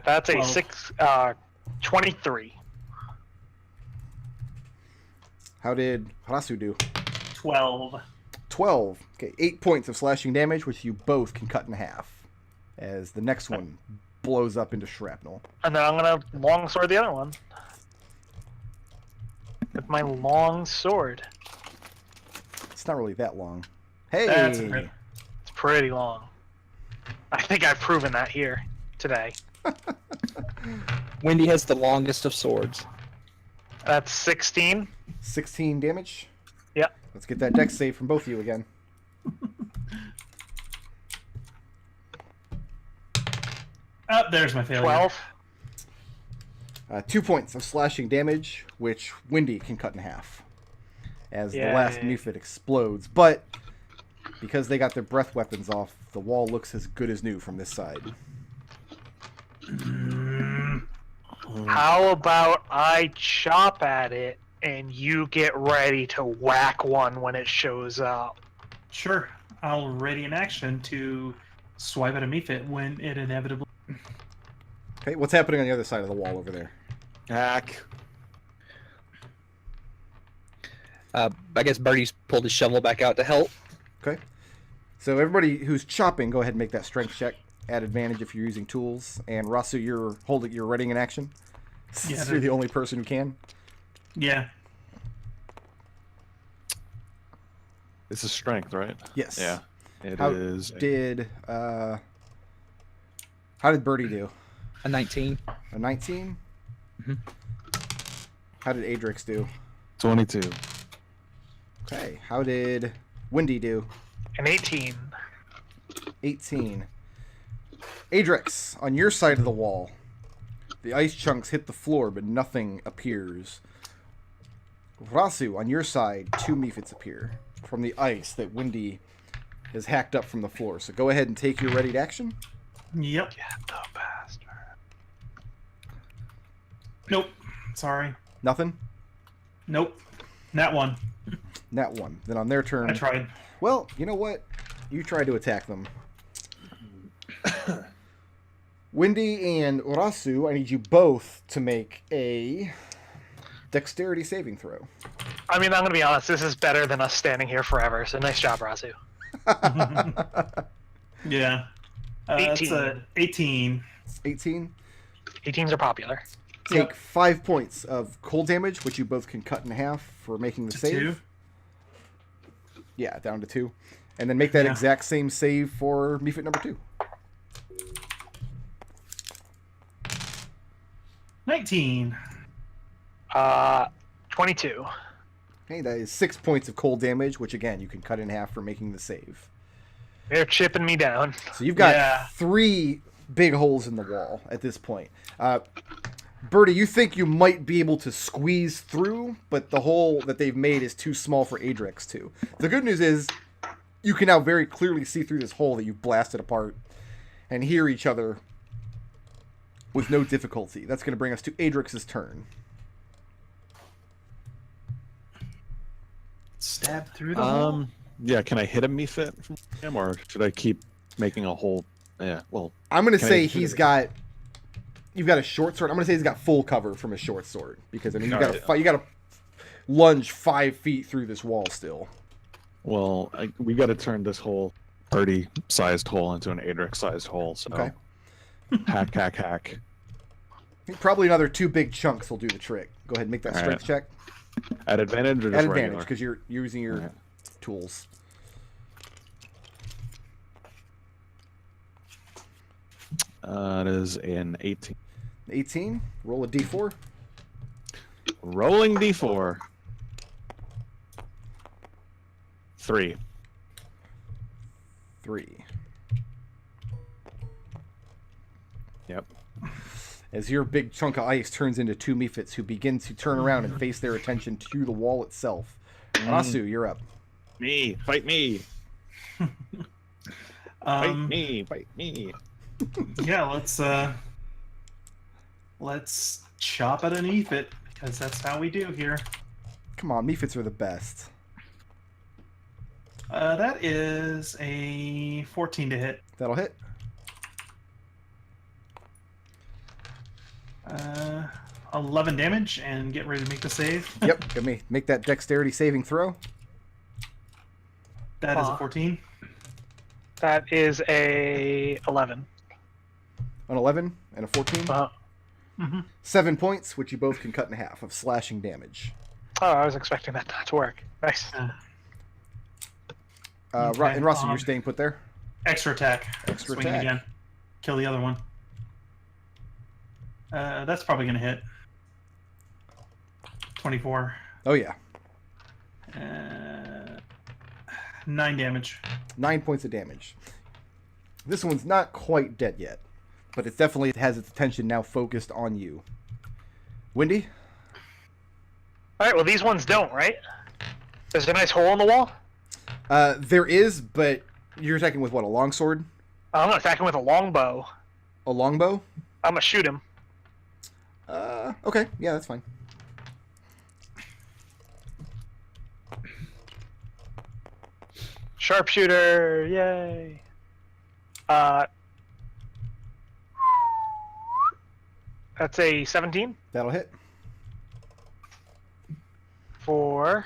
That's a 12. 23. How did Raazu do? 12. 12. Okay, 8 points of slashing damage, which you both can cut in half, as the next one blows up into shrapnel. And then I'm going to longsword the other one. With my long sword. It's not really that long. Hey! It's pretty long. I think I've proven that here today. Wendy has the longest of swords. That's 16. 16 damage. Yep. Let's get that dex save from both of you again. Oh, there's my failure. 12. 2 points of slashing damage, which Wendy can cut in half, as the last Mephit explodes. But because they got their breath weapons off, the wall looks as good as new from this side. How about I chop at it and you get ready to whack one when it shows up? Sure. I'll ready an action to swipe at a Mephit when it inevitably... Okay, what's happening on the other side of the wall over there? Hack. I guess Birdie's pulled his shovel back out to help. Okay. So everybody who's chopping, go ahead and make that strength check. Add advantage if you're using tools. And Raazu, you're readying an action. Yeah, You're the only person who can. Yeah. This is strength, right? Yes. Yeah. It How is. did how did Birdie do? A 19. A 19? Mhm. How did Adrex do? 22. Okay. How did Wendy do? An 18. 18. Adrex, on your side of the wall, the ice chunks hit the floor, but nothing appears. Raazu, on your side, 2 Mephits appear from the ice that Wendy has hacked up from the floor. So go ahead and take your ready to action. Yep. Get the bastard. Nope. Sorry. Nothing? Nope. That one. Nat 1. Then on their turn... I tried. Well, you know what? You tried to attack them. Wendy and Raazu, I need you both to make a dexterity saving throw. I mean, I'm going to be honest. This is better than us standing here forever. So nice job, Raazu. Yeah. 18. It's a 18. 18. 18s are popular. Take Yep. 5 points of cold damage, which you both can cut in half for making the To save. 2. Yeah, down to 2. And then make that Yeah. exact same save for Mephit number 2. 19. 22. Okay, that is 6 points of cold damage, which again, you can cut in half for making the save. They're chipping me down. So you've got Yeah. 3 big holes in the wall at this point. Birdie, you think you might be able to squeeze through, but the hole that they've made is too small for Adrex to. The good news is you can now very clearly see through this hole that you've blasted apart and hear each other with no difficulty. That's going to bring us to Adrex's turn. Stab through the hole. Yeah, can I hit a Mephit from him, or should I keep making a hole? Yeah, well, I'm going to Can I say hit he's it? got... You've got a short sword. I'm going to say he's got full cover from a short sword. Because, I mean, you got Alright. you got to lunge 5 feet through this wall still. well, we got to turn this whole 30-sized hole into an Adrex-sized hole. So, Okay. hack, hack, hack. I think probably another 2 big chunks will do the trick. Go ahead and make that Alright. strength check. At advantage or just At advantage, regular? because you're using your Alright. tools. It is an 18. 18. Roll a d4. Rolling d4. 3. 3. Yep. As your big chunk of ice turns into 2 Mephits who begin to turn around and face their attention to the wall itself. Raazu, you're up. Me, fight me, fight Um, me, fight me. yeah, let's chop at an Mephit, because that's how we do here. Come on, Mephits are the best. That is a 14 to hit. That'll hit. 11 damage, and get ready to make the save. Yep, give me make that dexterity saving throw. That is a 14. That is a 11. An 11 and a 14. Mm-hmm. 7 points, which you both can cut in half of slashing damage. Oh, I was expecting that not to work. Nice. Okay, And Russell, you're staying put there? Extra attack. Extra Swing it attack. again. Kill the other one. That's probably going to hit. 24. Oh, yeah. 9 damage. 9 points of damage. This one's not quite dead yet, but it definitely has its attention now focused on you. Wendy? All right. Well, these ones don't, right? There's a nice hole in the wall. There is, but you're attacking with what, a longsword? I'm not attacking with a longbow. A longbow? I'm gonna shoot him. Okay. Yeah, that's fine. Sharpshooter, yay! That's a 17 That'll hit. for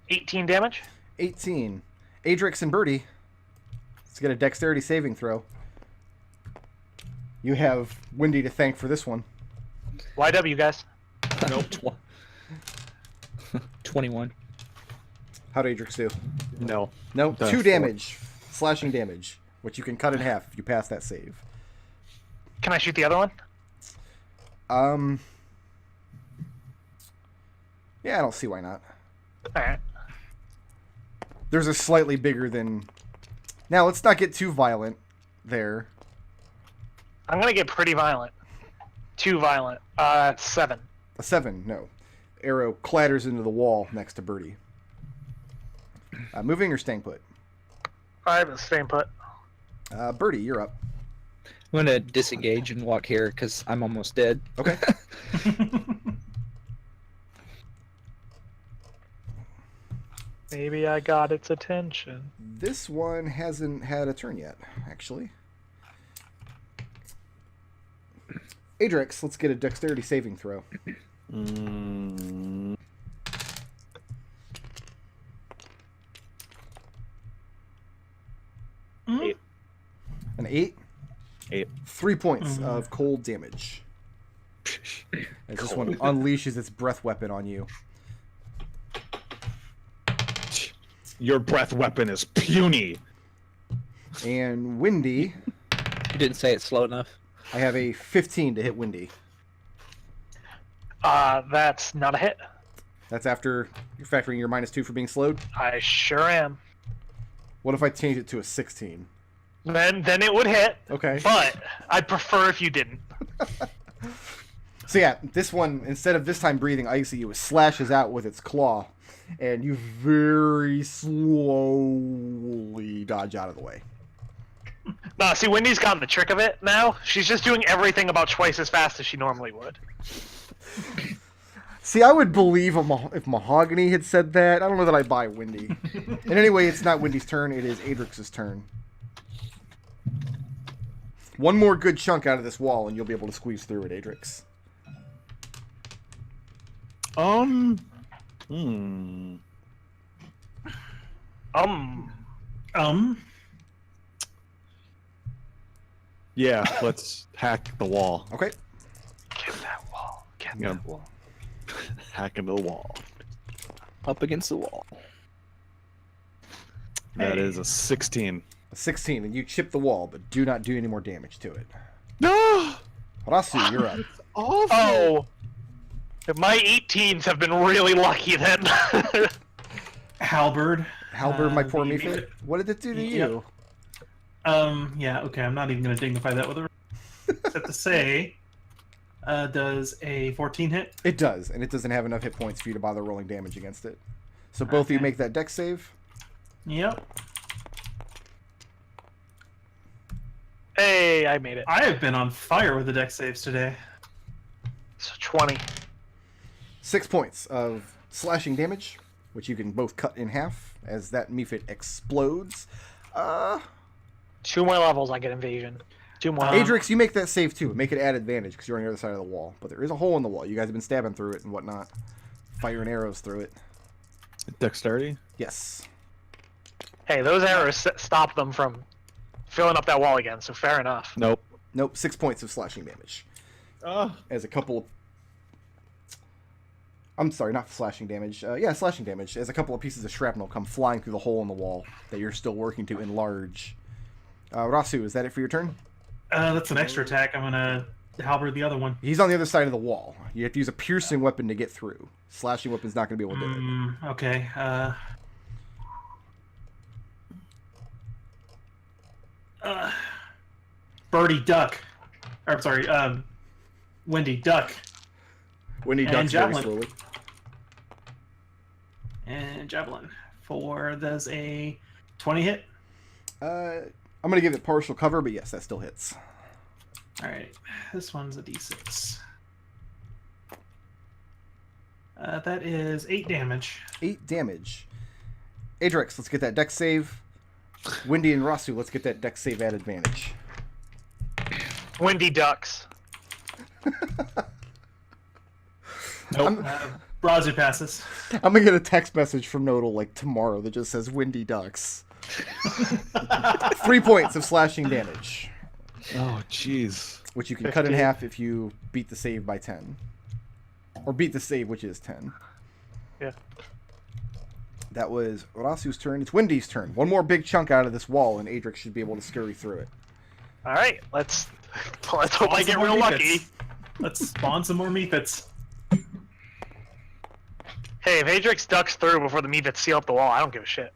18 damage. 18. Adrex and Birdie, let's get a dexterity saving throw. You have Wendy to thank for this one. YW, guys. Nope. 21. How'd Adrex do? No. No, That's 2 4. damage. Slashing damage, which you can cut in half if you pass that save. Can I shoot the other one? Yeah, I don't see why not. All right. There's a slightly bigger than... Now, let's not get too violent there. I'm gonna get pretty violent. Too violent. 7. A 7, no. Arrow clatters into the wall next to Birdie. Moving or staying put? I'm staying put. Birdie, you're up. I'm gonna disengage and walk here because I'm almost dead. Okay. Maybe I got its attention. This one hasn't had a turn yet, actually. Adrex, let's get a dexterity saving throw. Mm, Eight. An 8? 8. 3 points of cold damage. As this one unleashes its breath weapon on you. Your breath weapon is puny. And Wendy, You didn't say it slow enough. I have a 15 to hit Wendy. That's not a hit. That's after you're factoring your -2 for being slowed. I sure am. What if I change it to a 16? Then it would hit. Okay. But I'd prefer if you didn't. So yeah, this one, instead of this time breathing ice at you, it slashes out with its claw, and you very slowly dodge out of the way. No, see, Wendy's gotten the trick of it now. She's just doing everything about twice as fast as she normally would. See, I would believe if Mahogany had said that. I don't know that I buy Wendy. And anyway, it's not Wendy's turn, it is Adrix's turn. One more good chunk out of this wall, and you'll be able to squeeze through it, Adrix. Yeah, let's hack the wall. Okay. Get that wall. Get Yeah. that wall. Hack into the wall. Up against the wall. That Hey. is a 16. A 16, and you chip the wall, but do not do any more damage to it. No! Rasu, you're up. Awful! Oh! My 18s have been really lucky then. Halberd. Halberd, my poor the- Mephit. What did it do to Yep. you? Yeah, okay, I'm not even going to dignify that with a... Except to say, does a 14 hit? It does, and it doesn't have enough hit points for you to bother rolling damage against it. So both of you Okay. make that dex save. Yep. Hey, I made it. I have been on fire with the deck saves today. So 20. 6 points of slashing damage, which you can both cut in half as that Mephit explodes. 2 more levels, I get invasion. 2 more. Adrex, you make that save too. Make it add advantage because you're on the other side of the wall. But there is a hole in the wall. You guys have been stabbing through it and whatnot. Firing arrows through it. Dexterity? Yes. Hey, those arrows stop them from filling up that wall again, so fair enough. Nope. Nope. 6 points of slashing damage. As a couple of... I'm sorry, not slashing damage. Yeah, slashing damage. As a couple of pieces of shrapnel come flying through the hole in the wall that you're still working to enlarge. Raazu, is that it for your turn? That's an extra attack. I'm gonna halberd the other one. He's on the other side of the wall. You have to use a piercing weapon to get through. Slashing weapon's not going to be able to do it. Okay. Birdie, duck. Or, I'm sorry, Wendy, duck. Wendy And ducks very javelin. slowly. And javelin. Does a 20 hit? I'm going to give it partial cover, but yes, that still hits. Alright. This one's a d6. That is 8 damage. 8 damage. Adrex, let's get that dex save. Wendy and Raazu, let's get that dex save at advantage. Windy ducks. Nope. Raazu passes. I'm going to get a text message from Nodal like tomorrow that just says Windy ducks. 3 points of slashing damage, Oh, jeez. which you can cut in half if you beat the save by 10. Or beat the save, which is 10. Yeah. That was Rasu's turn. It's Wendy's turn. One more big chunk out of this wall, and Adrex should be able to scurry through it. All right, let's hope I get real lucky. Let's spawn some more meepits. Hey, if Adrex ducks through before the meepits seal up the wall, I don't give a shit.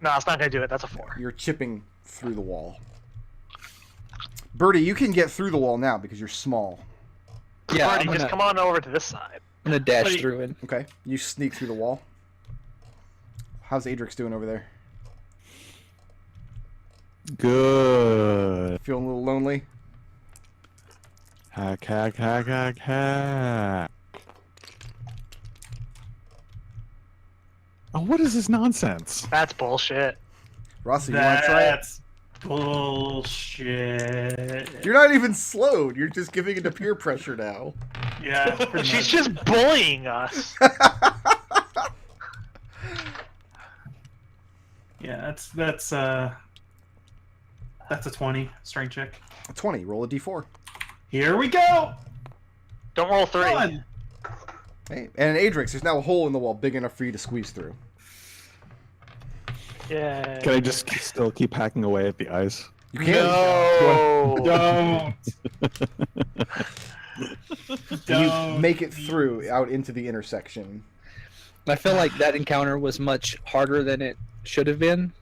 No, it's not gonna do it. That's a 4. You're chipping through the wall. Birdie, you can get through the wall now because you're small. Yeah, Birdie, I'm just come on over to this side. gonna dash Wait. through it. Okay, you sneak through the wall. How's Adrex doing over there? Good. Feeling a little lonely? Hack, hack, hack, hack, hack. Oh, what is this nonsense? That's bullshit. Rossi, you want to try it? That's bullshit. You're not even slowed. You're just giving it to peer pressure now. Yeah, pretty She's much. just bullying us. Yeah, that's a 20 strength check. 20. Roll a d4. Here we go. Don't roll 3. One. Hey, and Adrex, there's now a hole in the wall big enough for you to squeeze through. Yeah. Can I just still keep hacking away at the ice? You can. No. Don't. You Don't. make it through out into the intersection. I feel like that encounter was much harder than it should have been.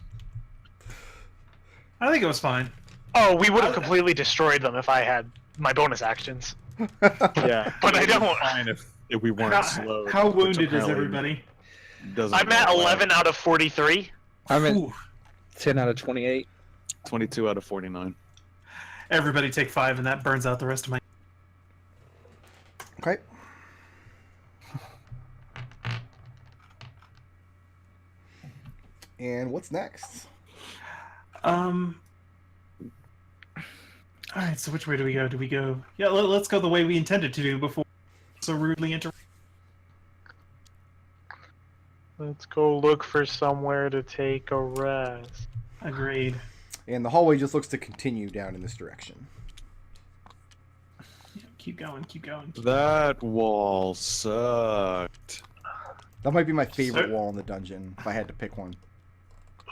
I think it was fine. Oh, we would have completely destroyed them if I had my bonus actions. Yeah. But I don't. Fine if we weren't slowed. How which wounded is apparently everybody? doesn't I'm at go away. 11 out of 43. I'm at Ooh. 10 out of 28. 22 out of 49. Everybody take 5, and that burns out the rest of my. Okay. And what's next? All right. So which way do we go? Do we go? Yeah, let's go the way we intended to do before. So rudely interrupt. Let's go look for somewhere to take a rest. Agreed. And the hallway just looks to continue down in this direction. Yeah, keep going. Keep going. That wall sucked. That might be my favorite So- wall in the dungeon, if I had to pick one.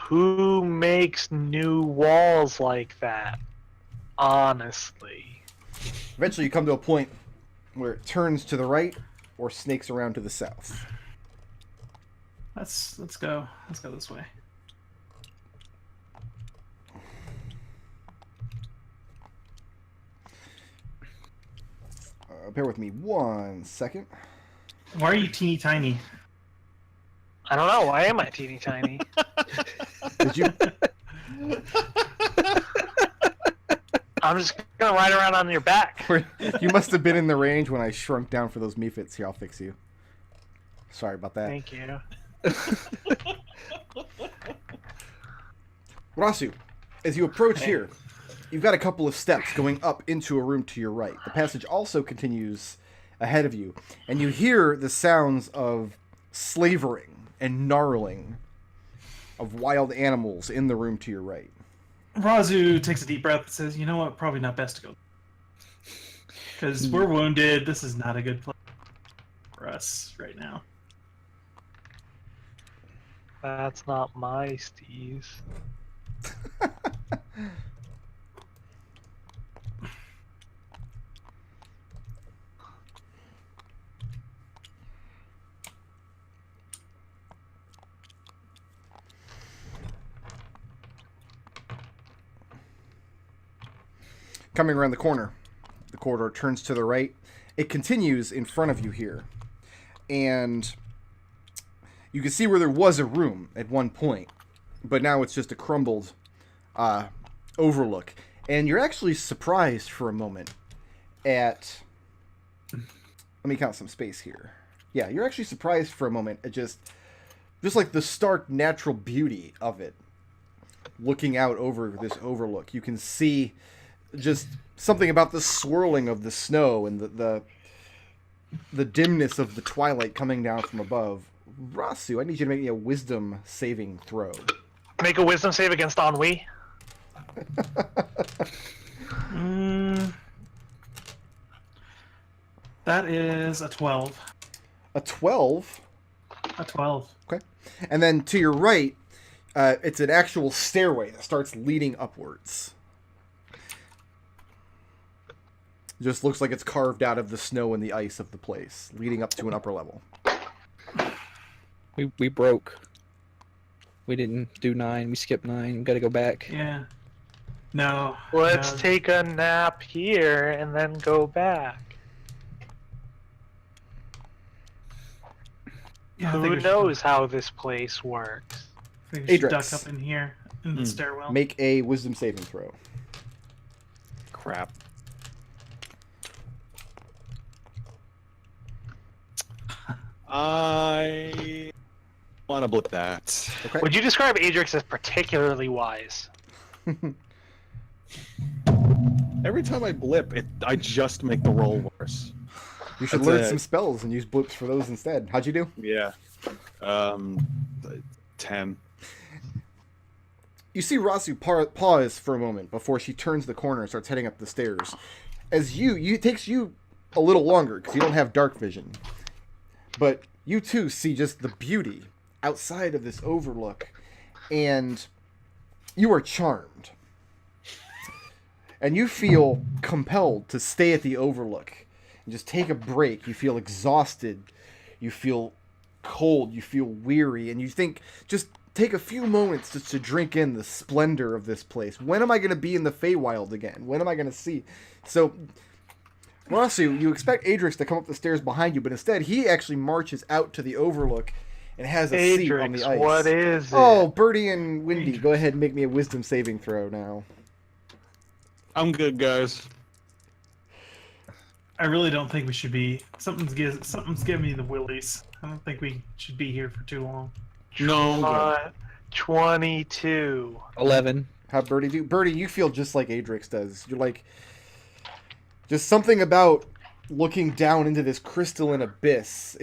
Who makes new walls like that? Honestly. Eventually you come to a point where it turns to the right or snakes around to the south. Let's go. Let's go this way. Bear with me 1 second. Why are you teeny tiny? I don't know. Why am I teeny tiny? Did you? I'm just gonna ride around on your back. You must have been in the range when I shrunk down for those mephits. Here, I'll fix you. Sorry about that. Thank you. Raazu, As you approach here, you've got a couple of steps going up into a room to your right. The passage also continues ahead of you, and you hear the sounds of slavering and gnarling of wild animals in the room to your right. Raazu takes a deep breath and says, you know what, probably not best to go. Because we're wounded. This is not a good place for us right now. That's not my steez. Coming around the corner, the corridor turns to the right. It continues in front of you here. And you can see where there was a room at one point, but now it's just a crumbled overlook. And you're actually surprised for a moment at... Let me count some space here. Yeah, you're actually surprised for a moment at just like the stark natural beauty of it. Looking out over this overlook, you can see just something about the swirling of the snow and the dimness of the twilight coming down from above. Raazu, I need you to make me a wisdom saving throw. Make a wisdom save against ennui. That is a 12. A 12? A 12. Okay. And then to your right, it's an actual stairway that starts leading upwards. Just looks like it's carved out of the snow and the ice of the place, leading up to an upper level. We broke. We didn't do 9. We skipped 9. We got to go back. Yeah. No. Let's no. take a nap here and then go back. Yeah, I think Who we should- knows how this place works? I think we should Adrex. duck up in here in the stairwell. Make a wisdom saving throw. Crap. I want to blip that. Okay. Would you describe Adrex as particularly wise? Every time I blip, I just make the roll worse. You should That's learn it. some spells and use blips for those instead. How'd you do? Yeah. 10. You see Raazu pause for a moment before she turns the corner and starts heading up the stairs. As it takes you a little longer because you don't have dark vision. But you too see just the beauty outside of this overlook, and you are charmed. And you feel compelled to stay at the overlook and just take a break. You feel exhausted. You feel cold. You feel weary. And you think, just take a few moments just to drink in the splendor of this place. When am I going to be in the Feywild again? When am I going to see? So, Raazu, you expect Adrex to come up the stairs behind you, but instead he actually marches out to the overlook and has a seat on the Adrex, ice. what is it? Oh, Birdie and Windy, go ahead and make me a wisdom saving throw now. I'm good, guys. I really don't think we should be. Something's giving me the willies. I don't think we should be here for too long. No. 22. 11. How'd Birdie do? Birdie, you feel just like Adrex does. You're like, just something about looking down into this crystalline abyss.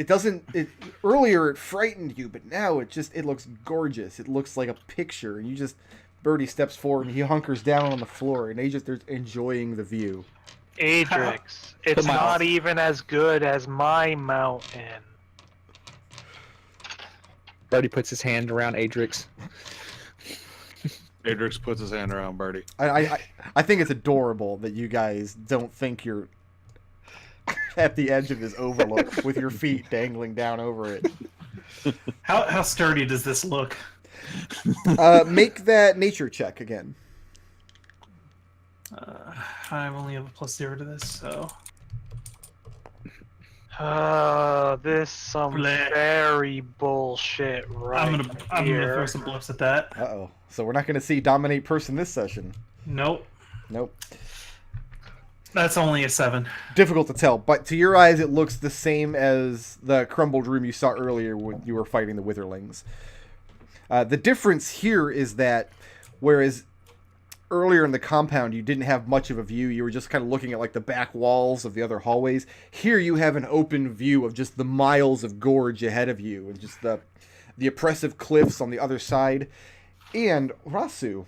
Earlier it frightened you, but now it looks gorgeous. It looks like a picture. And you just, Birdie steps forward and he hunkers down on the floor and they're enjoying the view. Adrex, it's my not off. even as good as my mountain. Birdie puts his hand around Adrex. Adrex puts his hand around Birdie. I think it's adorable that you guys don't think you're at the edge of this overlook with your feet dangling down over it. How sturdy does this look? Make that nature check again. I only have a +0 to this, so This some Bleh. very bullshit right I'm gonna here. throw some bluffs at that. Uh-oh. So we're not going to see Dominate Person this session. Nope, Nope. that's only a 7. Difficult to tell, but to your eyes it looks the same as the crumbled room you saw earlier when you were fighting the Witherlings. The difference here is that whereas earlier in the compound, you didn't have much of a view. You were just kind of looking at like the back walls of the other hallways. Here you have an open view of just the miles of gorge ahead of you and just the oppressive cliffs on the other side. And Raazu,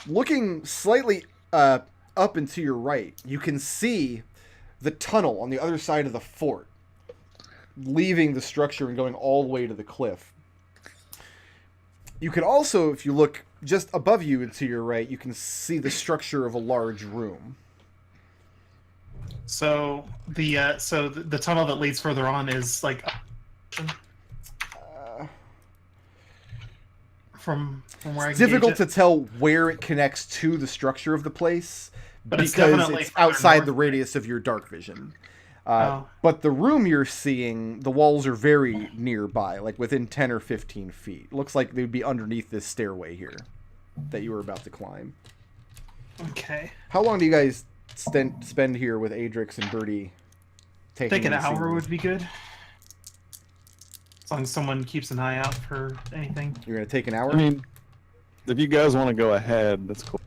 looking slightly up and to your right, you can see the tunnel on the other side of the fort, leaving the structure and going all the way to the cliff. You can also, if you look just above you and to your right, you can see the structure of a large room. So the tunnel that leads further on is like from where It's I can difficult gauge to tell where it connects to the structure of the place, But it's because definitely it's further outside north. the radius of your dark vision. Oh. But the room you're seeing, the walls are very nearby, like within 10 or 15 feet. Looks like they'd be underneath this stairway here that you were about to climb. Okay. How long do you guys spend here with Adrex and Birdie? I think an in the hour scenery? would be good. As long as someone keeps an eye out for anything. You're going to take an hour? I mean, if you guys want to go ahead, that's cool.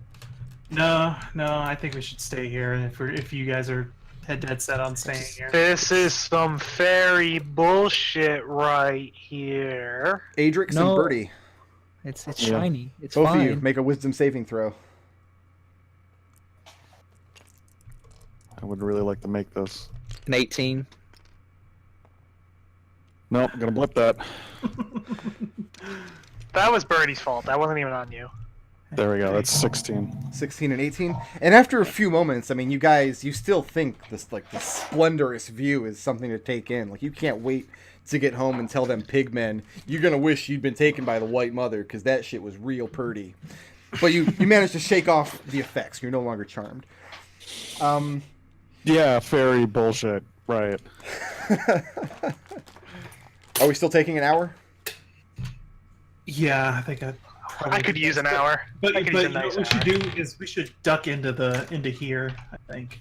No, I think we should stay here. If you guys are dead set on staying here. This is some fairy bullshit right here. Adrex No. and Birdie, It's Yeah. shiny. It's both fine. of you, make a wisdom saving throw. I would really like to make this. An 18. Nope, gonna blip that. That was Birdie's fault. That wasn't even on you. There we go. That's 16. 16 and 18. And after a few moments, I mean, you guys, you still think this, like, the splendorous view is something to take in. Like, you can't wait to get home and tell them pigmen, you're going to wish you'd been taken by the White Mother, because that shit was real purty. But you managed to shake off the effects. You're no longer charmed. Yeah, fairy bullshit. Right. Are we still taking an hour? Yeah, I think I could use an hour. But I could use a you know nice what we should hour. do is we should duck into here. I think.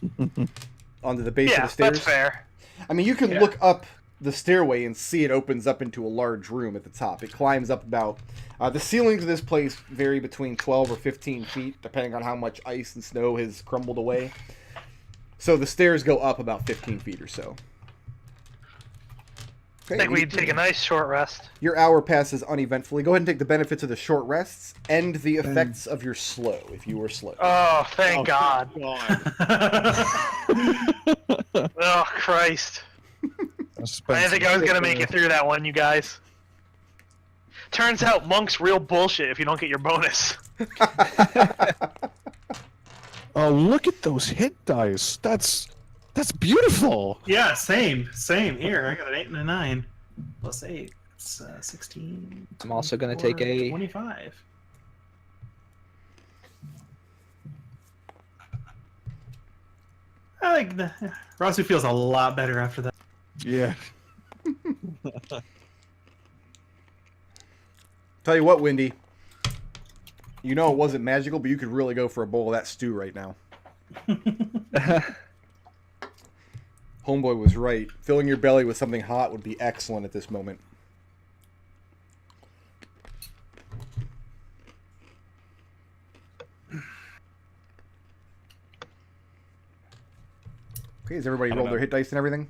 Onto the base Yeah, of the stairs? that's fair. I mean, you can Yeah. look up the stairway and see it opens up into a large room at the top. It climbs up about... the ceilings of this place vary between 12 or 15 feet, depending on how much ice and snow has crumbled away. So the stairs go up about 15 feet or so. I think we'd take a nice short rest. Your hour passes uneventfully. Go ahead and take the benefits of the short rests and the effects of your slow, if you were slow. Oh, thank God. Oh, Christ. I didn't think I was going to make it through that one, you guys. Turns out monk's real bullshit if you don't get your bonus. Oh, look at those hit dice. That's beautiful. Yeah, same here. I got an 8 and a 9 plus 8. It's 16. I'm also gonna take a 25. I think Raazu feels a lot better after that. Yeah. Tell you what, Wendy. You know it wasn't magical, but you could really go for a bowl of that stew right now. Homeboy was right. Filling your belly with something hot would be excellent at this moment. Okay, has everybody I don't rolled their know. hit dice and everything?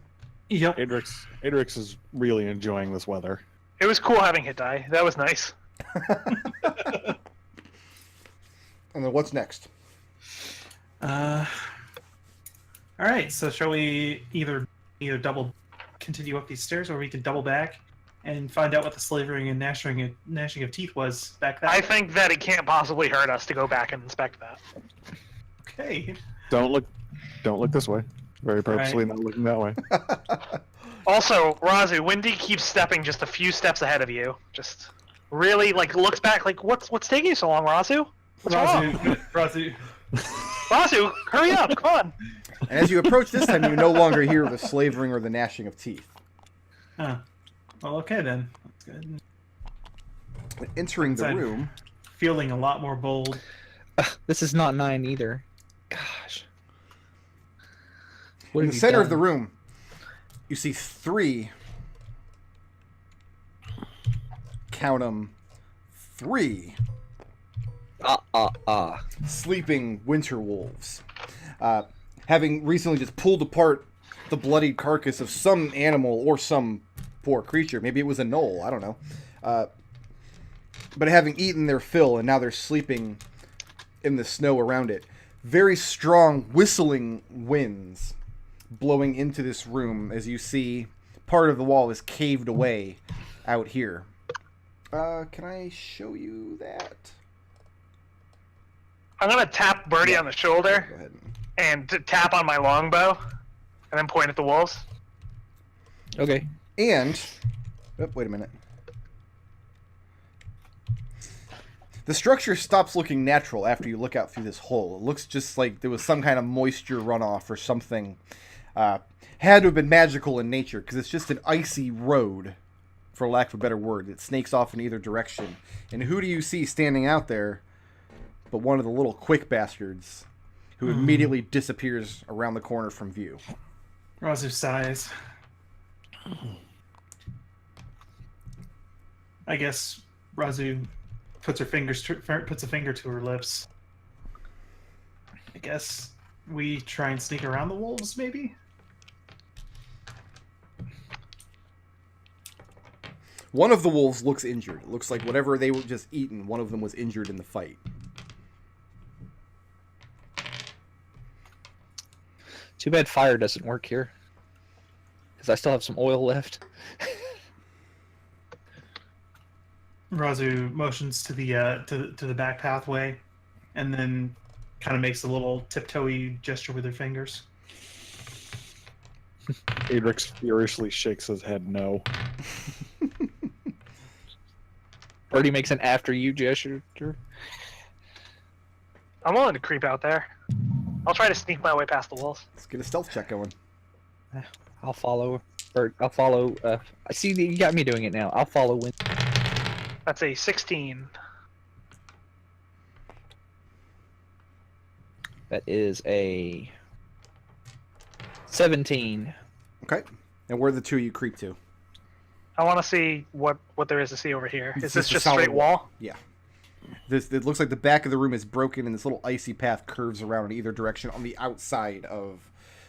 Yep. Adrex is really enjoying this weather. It was cool having hit die. That was nice. And then what's next? All right. So shall we either continue up these stairs, or we can double back and find out what the slavering and gnashing of teeth was back then? I think that it can't possibly hurt us to go back and inspect that. Okay. Don't look this way. Very purposely not looking that way. Also, Raazu, Wendy keeps stepping just a few steps ahead of you. Just really, looks back like, what's taking you so long, Raazu? What's wrong? Raazu. Raazu, hurry up, come on. And as you approach this time, you no longer hear the slavering or the gnashing of teeth. Huh. Well, okay then. That's good. Entering the Inside. room, Feeling a lot more bold. This is not 9 either. Gosh. What in have the you center of done? the room, you see 3. Count them. 3 Sleeping winter wolves. Having recently just pulled apart the bloodied carcass of some animal or some poor creature. Maybe it was a gnoll, I don't know. But having eaten their fill, and now they're sleeping in the snow around it. Very strong whistling winds blowing into this room as you see part of the wall is caved away out here. Can I show you that? I'm gonna tap Birdie on the shoulder Go ahead. and tap on my longbow, and then point at the wolves. Okay. And, oh, wait a minute. The structure stops looking natural after you look out through this hole. It looks just like there was some kind of moisture runoff or something. Had to have been magical in nature, because it's just an icy road, for lack of a better word. It snakes off in either direction. And who do you see standing out there but one of the little quick bastards who immediately disappears around the corner from view? Raazu sighs. I guess Raazu puts a finger to her lips. I guess we try and sneak around the wolves, maybe? One of the wolves looks injured. It looks like whatever they were just eaten, one of them was injured in the fight. Too bad fire doesn't work here. Because I still have some oil left. Raazu motions to the back pathway, and then kind of makes a little tiptoey gesture with her fingers. Adrex furiously shakes his head no. Birdie makes an after you gesture. I'm willing to creep out there. I'll try to sneak my way past the wolves. Let's get a stealth check going. I'll follow. Or I'll follow. I see that you got me doing it now. I'll follow. That's a 16. That is a 17. Okay. And where are the two you creep to? I want to see what there is to see over here. Is It's this just a just solid straight wall? Yeah. It looks like the back of the room is broken and this little icy path curves around in either direction on the outside of...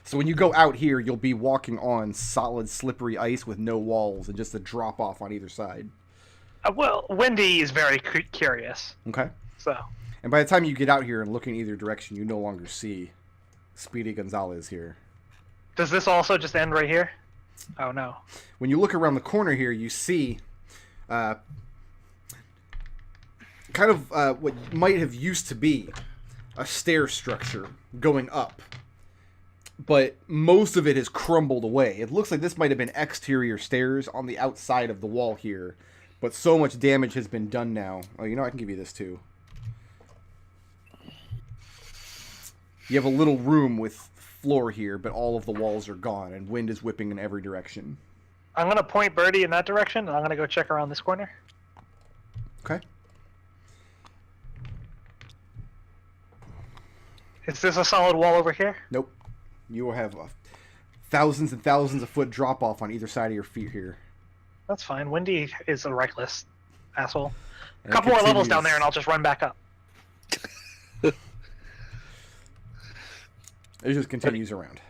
So when you go out here, you'll be walking on solid, slippery ice with no walls and just a drop-off on either side. Well, Wendy is very curious. Okay. So. And by the time you get out here and look in either direction, you no longer see Speedy Gonzalez here. Does this also just end right here? Oh, no. When you look around the corner here, you see kind of what might have used to be a stair structure going up. But most of it has crumbled away. It looks like this might have been exterior stairs on the outside of the wall here. But so much damage has been done now. Oh, you know, I can give you this too. You have a little room with floor here, but all of the walls are gone, and wind is whipping in every direction. I'm going to point Birdie in that direction, and I'm going to go check around this corner. Okay. Is this a solid wall over here? Nope. You will have thousands and thousands of foot drop off on either side of your feet here. That's fine. Wendy is a reckless asshole. A And couple more levels continues. down there, and I'll just run back up. It just continues around.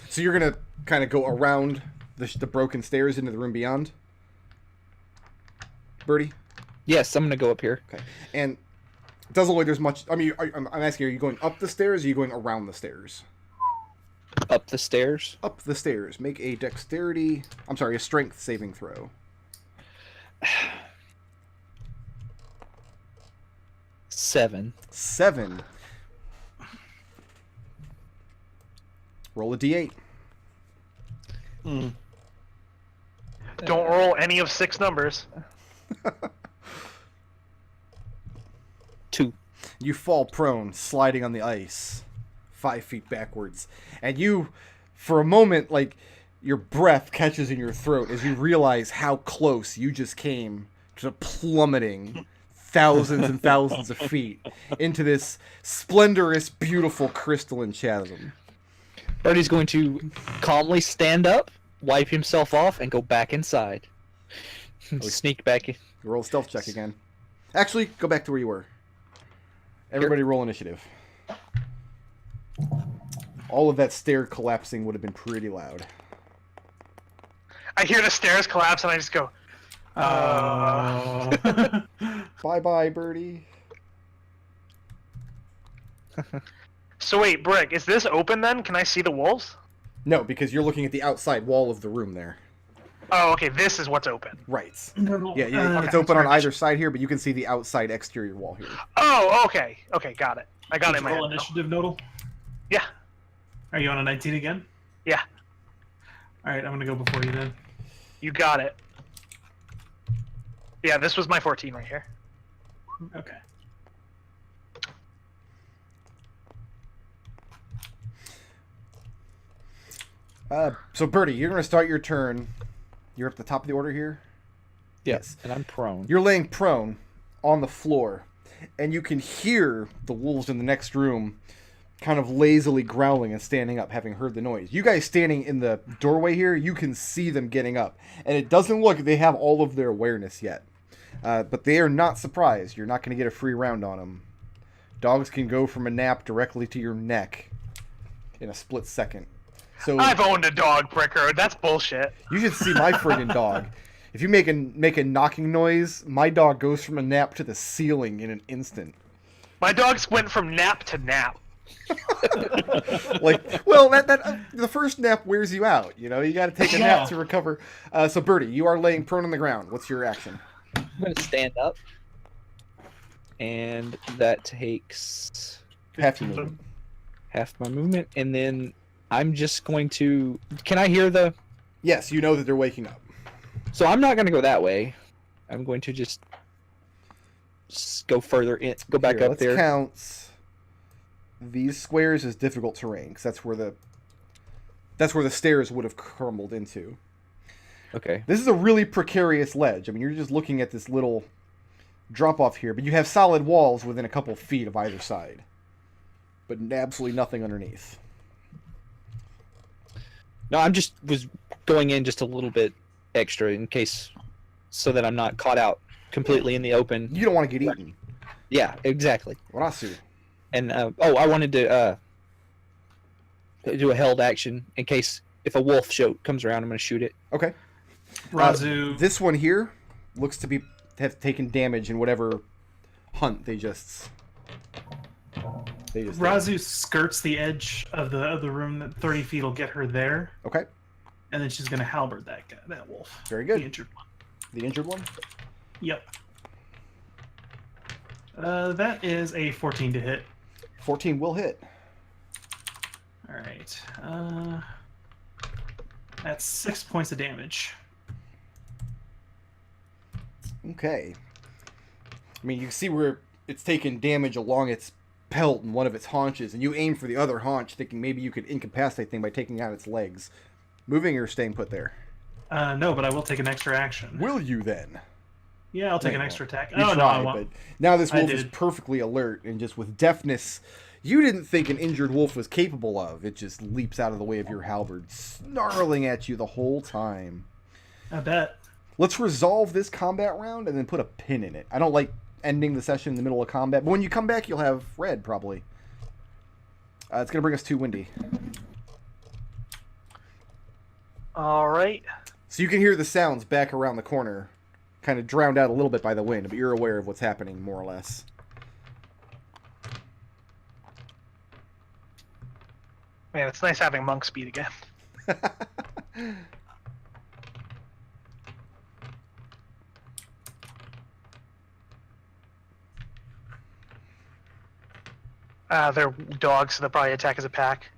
So you're going to kind of go around the broken stairs into the room beyond? Birdie? Yes, I'm gonna go up here. Okay. And it doesn't look like there's much... I mean, I'm asking, are you going up the stairs or are you going around the stairs? Up the stairs. Up the stairs. Make a dexterity... I'm sorry, a strength saving throw. 7. 7. Roll a d8. Don't roll any of 6 numbers. 2. You fall prone, sliding on the ice, 5 feet backwards. And you, for a moment, like, your breath catches in your throat as you realize how close you just came to plummeting thousands and thousands of feet into this splendorous, beautiful crystalline chasm. Birdie's going to calmly stand up, wipe himself off, and go back inside. Sneak back in. Roll a stealth check again. Actually, go back to where you were. Everybody roll initiative. All of that stair collapsing would have been pretty loud. I hear the stairs collapse and I just go, Bye-bye, Birdie. So wait, Brick, is this open then? Can I see the wolves? No, because you're looking at the outside wall of the room there. Oh, okay, this is what's open. Right. No, Yeah, it's open on either side here, but you can see the outside exterior wall here. Oh, okay. Okay, got it. I got it in my head. Roll initiative, Nodal. Yeah. Are you on a 19 again? Yeah. Alright, I'm gonna go before you then. You got it. Yeah, this was my 14 right here. Okay. So, Birdie, you're going to start your turn. You're at the top of the order here? Yes. And I'm prone. You're laying prone on the floor, and you can hear the wolves in the next room kind of lazily growling and standing up, having heard the noise. You guys standing in the doorway here, you can see them getting up. And it doesn't look like they have all of their awareness yet. But they are not surprised. You're not going to get a free round on them. Dogs can go from a nap directly to your neck in a split second. So I've owned a dog, Bricker. That's bullshit. you should see my friggin' dog. If you make a knocking noise, my dog goes from a nap to the ceiling in an instant. My dogs went from nap to nap. Like, well, that the first nap wears you out. You know, you got to take a nap to recover. So, Birdie, you are laying prone on the ground. What's your action? I'm going to stand up. And that takes Half your movement. half my movement. And then I'm just going to... Can I hear the... Yes, you know that they're waking up. So I'm not going to go that way. I'm going to just go further in, go back up let's there. Count these squares as difficult terrain, because that's where the stairs would have crumbled into. Okay. This is a really precarious ledge. I mean, you're just looking at this little drop off here, but you have solid walls within a couple feet of either side, but absolutely nothing underneath. No, I'm just was going in just a little bit extra in case, so that I'm not caught out completely in the open. You don't want to get eaten. Yeah, exactly. Raazu. And I wanted to do a held action in case if a wolf comes around, I'm going to shoot it. Okay. Raazu. This one here looks to have taken damage in whatever hunt they just Raazu skirts the edge of the room. That 30 feet will get her there. Okay. And then she's gonna halberd that wolf. Very good. The injured one. The injured one? Yep. That is a 14 to hit. 14 will hit. All right. That's 6 points of damage. Okay. I mean, you can see where it's taken damage along its pelt and one of its haunches, and you aim for the other haunch, thinking maybe you could incapacitate thing by taking out its legs. Moving or staying put there? No, but I will take an extra action. Will you then? Yeah, I'll take an No. extra attack. You Oh, try, no, I won't. but now this I wolf is did. perfectly alert and just with deftness you didn't think an injured wolf was capable of. It just leaps out of the way of your halberd, snarling at you the whole time. I bet. Let's resolve this combat round and then put a pin in it. I don't like ending the session in the middle of combat, but when you come back, you'll have red, probably. It's going to bring us to Windy. All right. So you can hear the sounds back around the corner, kind of drowned out a little bit by the wind, but you're aware of what's happening, more or less. Man, it's nice having monk speed again. They're dogs, so they'll probably attack as a pack.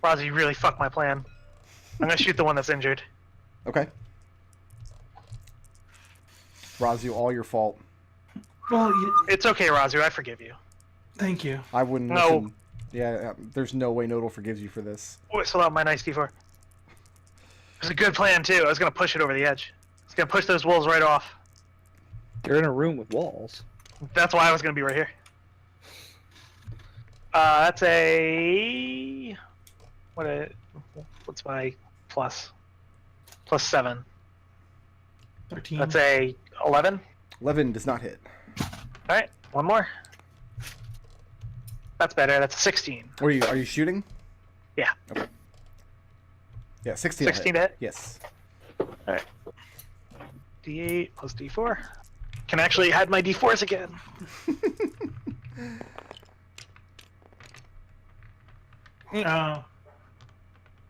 Raazu, you really fucked my plan. I'm gonna shoot the one that's injured. Okay. Raazu, all your fault. Well, It's okay, Raazu. I forgive you. thank you. I wouldn't No. listen. Yeah, there's no way Nodal forgives you for this. Whistle out my nice D4. It was a good plan, too. I was gonna push it over the edge. I was gonna push those wolves right off. You're in a room with walls. That's why I was gonna be right here. That's a... What's my plus? Plus 7. 13. That's a 11. 11 does not hit. Alright, one more. That's better. That's a 16. Are you shooting? Yeah. Okay. Yeah, 16. 16 to hit? Yes. Alright. D8 plus D4. Can actually add my D4s again. Oh.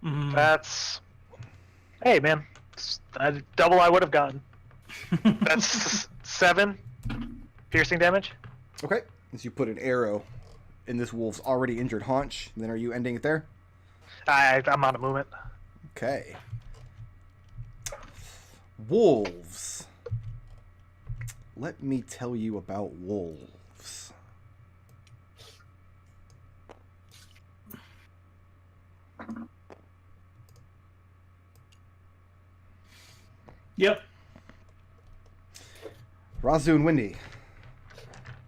Mhm. That's... Hey, man. Double I would have gotten. That's 7 piercing damage. Okay. As you put an arrow in this wolf's already injured haunch, then are you ending it there? I'm out of movement. Okay. Wolves. Let me tell you about wolves. Yep. Raazu and Windy.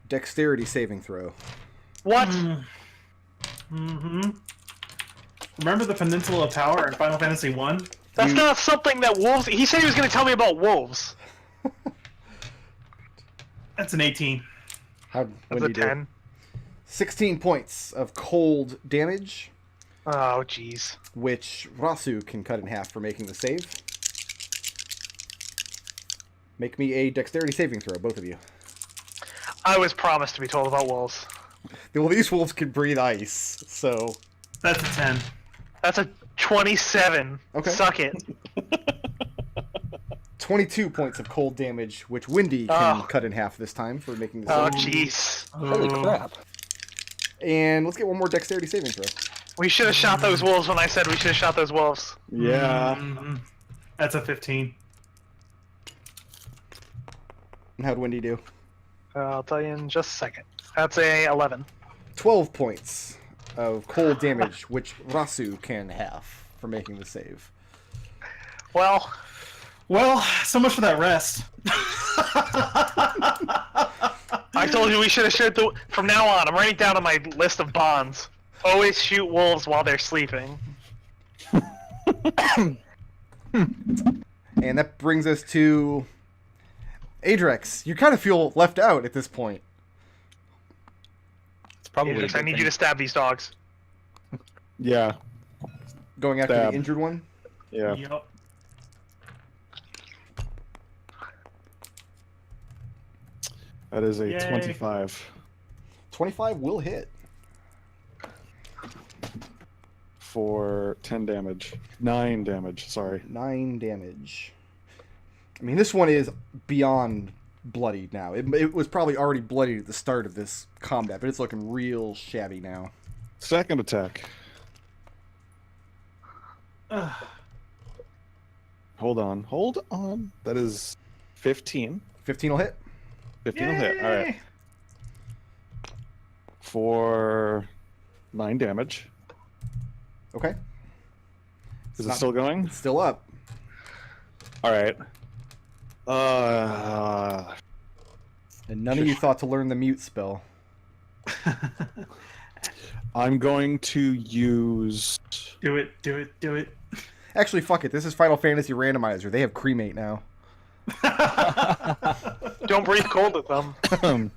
Dexterity saving throw. What? Mm-hmm. Remember the Peninsula of Power in Final Fantasy 1? That's not something that wolves... He said he was going to tell me about wolves. That's an 18. How'd That's Windy a do? 10. 16 points of cold damage, Oh, jeez. which Raazu can cut in half for making the save. Make me a dexterity saving throw, both of you. I was promised to be told about wolves. Well, these wolves can breathe ice, so... That's a 10. That's a 27. Okay. Suck it. 22 points of cold damage, which Windy can cut in half this time for making the Oh, save. jeez. Holy crap. And let's get one more dexterity saving throw. We should have shot those wolves when I said we should have shot those wolves. Yeah. Mhm. That's a 15. And how'd Windy do? I'll tell you in just a second. That's a 11. 12 points of cold damage, which Raazu can half for making the save. Well, Well, so much for that rest. I told you we should have shot the... From now on, I'm writing down on my list of bonds. Always shoot wolves while they're sleeping. And that brings us to Adrex. You kind of feel left out at this point. It's probably. Adrex, I need you to stab these dogs. Yeah. Going after Stab. the injured one. Yeah. Yep. That is a Yay. 25 25 will hit. for 10 damage. 9 damage, sorry. 9 damage. I mean, this one is beyond bloodied now. It was probably already bloodied at the start of this combat, but it's looking real shabby now. Second attack. Hold on. That is 15. 15 will hit. 15 will hit. All right. For 9 damage. Okay. Is it still going? It's still up. All right. And none of you thought to learn the mute spell. I'm going to use. Do it. Actually, fuck it. This is Final Fantasy Randomizer. They have cremate now. Don't breathe cold at them.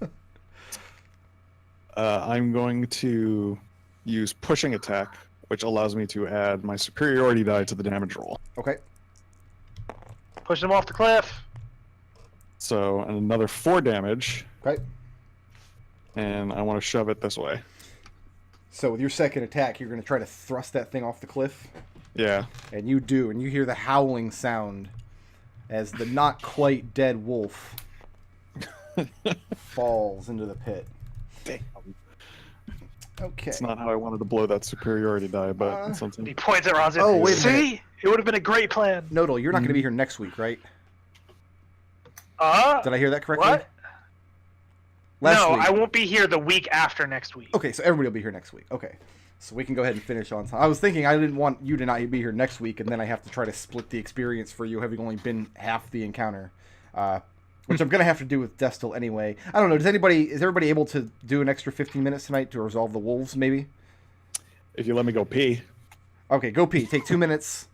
I'm going to use pushing attack, which allows me to add my superiority die to the damage roll. Okay. Push them off the cliff. So, and another 4 damage, Okay. and I want to shove it this way. So with your second attack, you're going to try to thrust that thing off the cliff. Yeah. And you do, and you hear the howling sound as the not quite dead wolf falls into the pit. Damn. Okay. It's not how I wanted to blow that superiority die, but it's something. He points at Raazu. Oh, wait a See? minute. It would have been a great plan. Nodal, you're not going to be here next week, right? Did I hear that correctly? What? Last no, week. I won't be here the week after next week. Okay, so everybody will be here next week. Okay. So we can go ahead and finish on time. I was thinking I didn't want you to not be here next week, and then I have to try to split the experience for you, having only been half the encounter. Which I'm going to have to do with Destil anyway. I don't know, is everybody able to do an extra 15 minutes tonight to resolve the wolves, maybe? If you let me go pee. Okay, go pee. Take 2 minutes.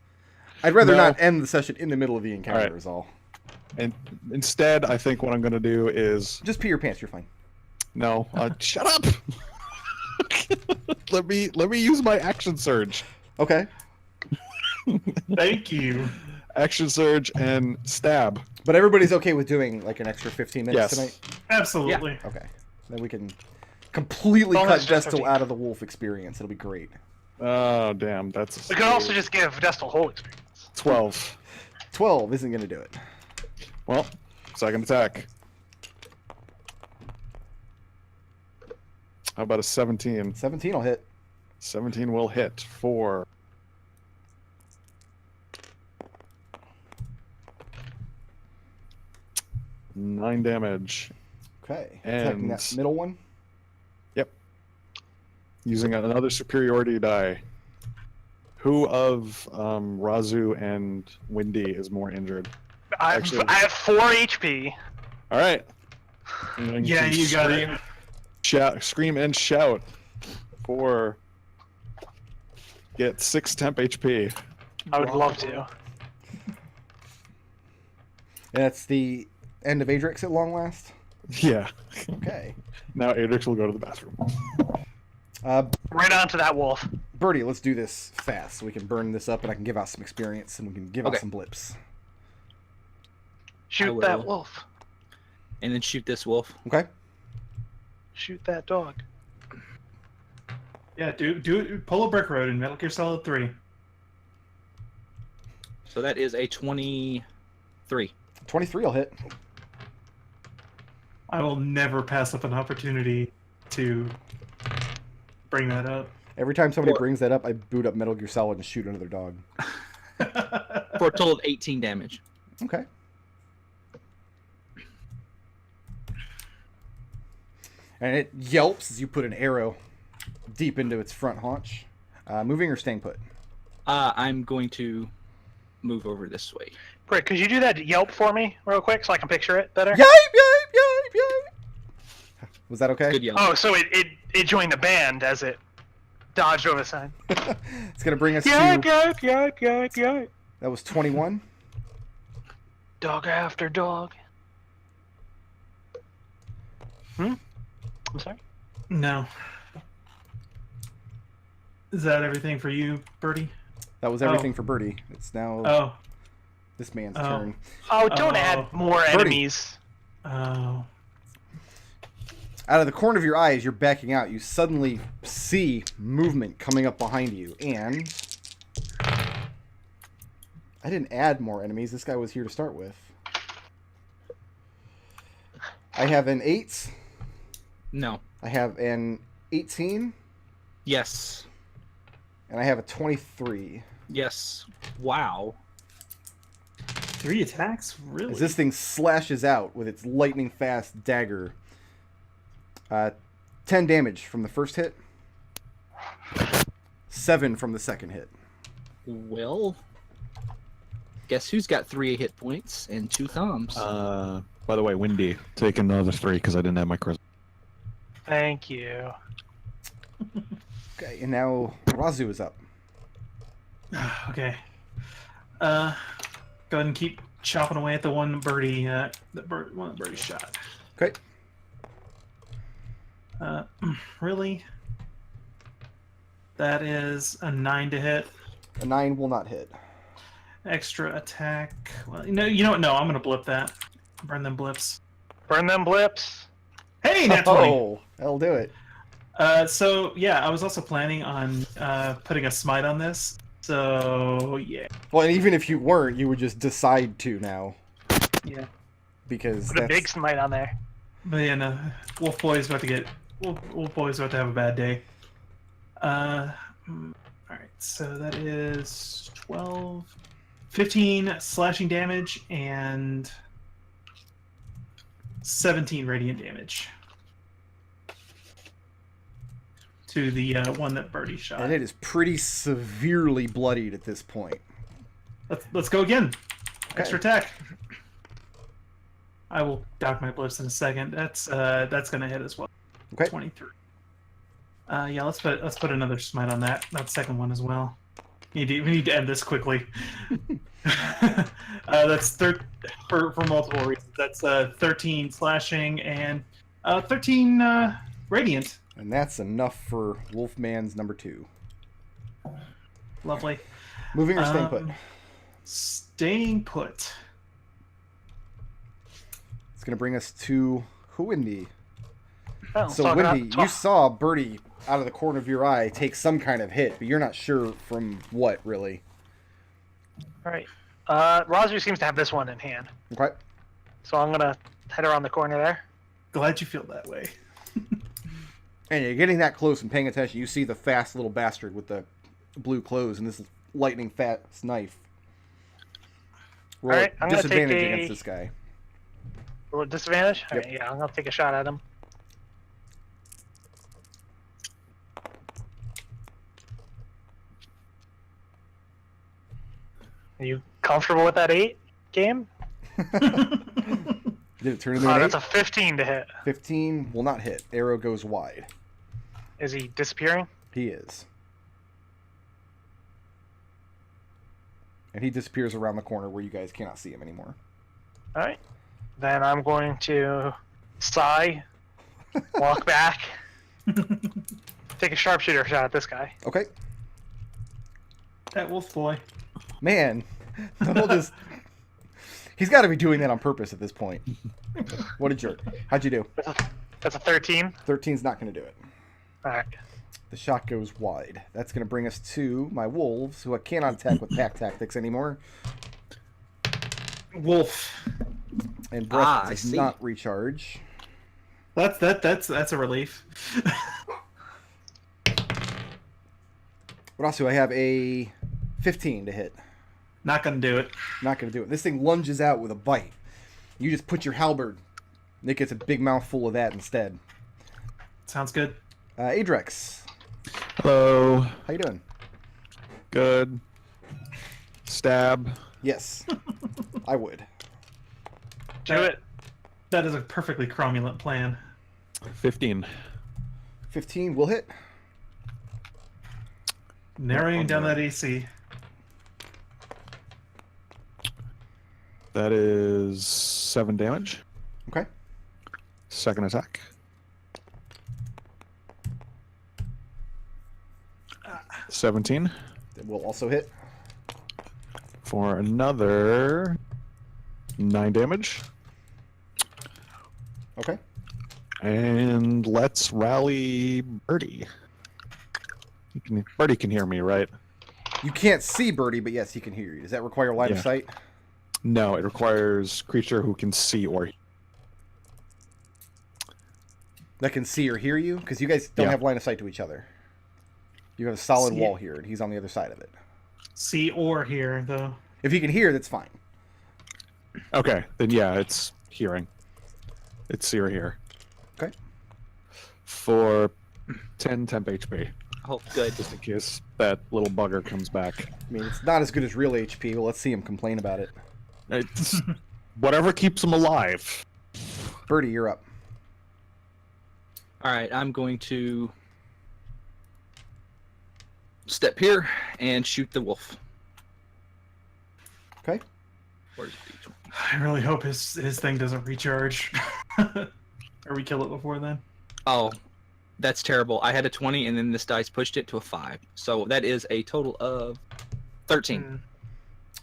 I'd rather No. not end the session in the middle of the encounter, All right. is all. And instead, I think what I'm going to do is. Just pee your pants, you're fine. No, shut up. let me use my action surge. Okay. Thank you. Action surge and stab. But everybody's okay with doing like an extra 15 minutes Yes. tonight? Absolutely. Okay. Then we can completely Bonus cut just Destil 15. out of the wolf experience. It'll be great. Oh damn, that's We could also just give Destil whole experience. 12. 12 isn't going to do it. Well, second attack. How about a 17? 17 will hit. 17 will hit for 9 damage. Okay. Attacking that And- middle one. Using another superiority die. Who of Raazu and Windy is more injured? Actually- I have 4 HP. All right. I'm going Yeah, to you got it. scream and shout for get 6 temp HP. I would love to. That's the end of Adrex at long last. Yeah. Okay. Now Adrex will go to the bathroom. Right onto that wolf. Birdie, let's do this fast so we can burn this up and I can give out some experience and we can give out Okay. some blips. Shoot will. that wolf. And then shoot this wolf. Okay? Shoot that dog. Yeah, pull a brick road in Metal Gear Solid 3. So that is a 23. 23 will hit. I will never pass up an opportunity to bring that up. Every time somebody Four. brings that up, I boot up Metal Gear Solid and shoot another dog. For a total of 18 damage. Okay. And it yelps as you put an arrow deep into its front haunch. Moving or staying put? I'm going to move over this way. Great, could you do that yelp for me real quick so I can picture it better? Yipe, yipe, yipe, yipe. Was that okay? Good yell. Oh, so it joined the band as it dodged over the side. It's going to bring us Yike, to... yike, yike, yike, yike. That was 21. Dog after dog. I'm sorry? No. Is that everything for you, Birdie? That was everything for Birdie. It's now Oh. this man's Oh. turn. Oh, don't Oh. add more Birdie. enemies. Oh. Out of the corner of your eye, as you're backing out, you suddenly see movement coming up behind you, and I didn't add more enemies. This guy was here to start with. I have an 8. No. I have an 18, Yes. and I have a 23. Yes. Wow. 3 attacks? Really? As this thing slashes out with its lightning fast dagger. 10 damage from the first hit. 7 from the second hit. Well, guess who's got 3 hit points and 2 thumbs? By the way, Windy, take another 3 because I didn't have my charisma. Thank you. Okay, and now Raazu is up. Okay. Go ahead and keep chopping away at the one Birdie, one that Birdie shot. Okay. Really? That is a 9 to hit. A 9 will not hit. Extra attack. Well, you know what? No, I'm gonna blip that. Burn them blips. Burn them blips. Hey, nat 20. Oh, that'll do it. So yeah, I was also planning on putting a smite on this. So yeah, Well, and even if you weren't, you would just decide to now. yeah. Because Put a that's... big smite on there. But yeah, no, Wolf Boy's about to get. Wolf Boy's about to have a bad day. All right, so that is 12, 15 slashing damage and 17 radiant damage to the one that Birdie shot. And it is pretty severely bloodied at this point. Let's go again. Okay. Extra attack. I will dock my blips in a second. That's gonna hit as well. Okay. 23. Yeah, let's put another smite on that second one as well. We need to end this quickly. That's for multiple reasons. That's 13 slashing and 13 radiant. And that's enough for Wolfman's number 2. Lovely. Moving or staying put? Staying put. It's going to bring us to Windy. Oh, So, Windy, you saw Birdie out of the corner of your eye take some kind of hit, but you're not sure from what, really. All right. Raazu seems to have this one in hand. Okay. So I'm going to head around the corner there. Glad you feel that way. And you're getting that close and paying attention. You see the fast little bastard with the blue clothes and this lightning fast knife. Roll All right, I'm gonna disadvantage take against this guy. Roll disadvantage? All Yep. right, yeah, I'm going to take a shot at him. Are you comfortable with that 8 game? Did it turn into an That's 8? a 15 to hit. 15 will not hit. Arrow goes wide. Is he disappearing? He is. And he disappears around the corner where you guys cannot see him anymore. All right. Then I'm going to sigh, walk back, take a sharpshooter shot at this guy. Okay. That wolf boy. Man, Nodal just... He's got to be doing that on purpose at this point. What a jerk. How'd you do? That's a 13. 13's not going to do it. All right. The shot goes wide. That's going to bring us to my wolves, who I cannot attack with pack tactics anymore. Wolf. And breath I does see. not recharge. That's a relief. But also, I have a 15 to hit. Not gonna do it. Not going to do it. This thing lunges out with a bite. You just put your halberd. Nick gets a big mouthful of that instead. Sounds good. Adrex, Hello. how you doing? Good. Stab. Yes, I would. Do it. That is a perfectly cromulent plan. 15. 15 will hit. Narrowing down that AC. That is 7 damage. Okay. Second attack. Ah. 17 It will also hit. for another 9 damage. Okay. And let's rally Birdie. Birdie can hear me, right? You can't see Birdie, but yes, he can hear you. Does that require line of Yeah. sight? No, it requires creature who can see or hear. That can see or hear you? Because you guys don't Yeah. have line of sight to each other. You have a solid See- wall here, and he's on the other side of it. See or hear, though. If he can hear, that's fine. Okay, then yeah, it's hearing. It's see or hear. Okay. For 10 temp HP, Oh, good. just in case that little bugger comes back. I mean, it's not as good as real HP, but let's see him complain about it. It's whatever keeps him alive. Birdie, you're up. All right, I'm going to step here and shoot the wolf. Okay. Where's D20? I really hope his thing doesn't recharge. Or we kill it before then. Oh, that's terrible. I had a 20, and then this dice pushed it to a 5. So that is a total of 13.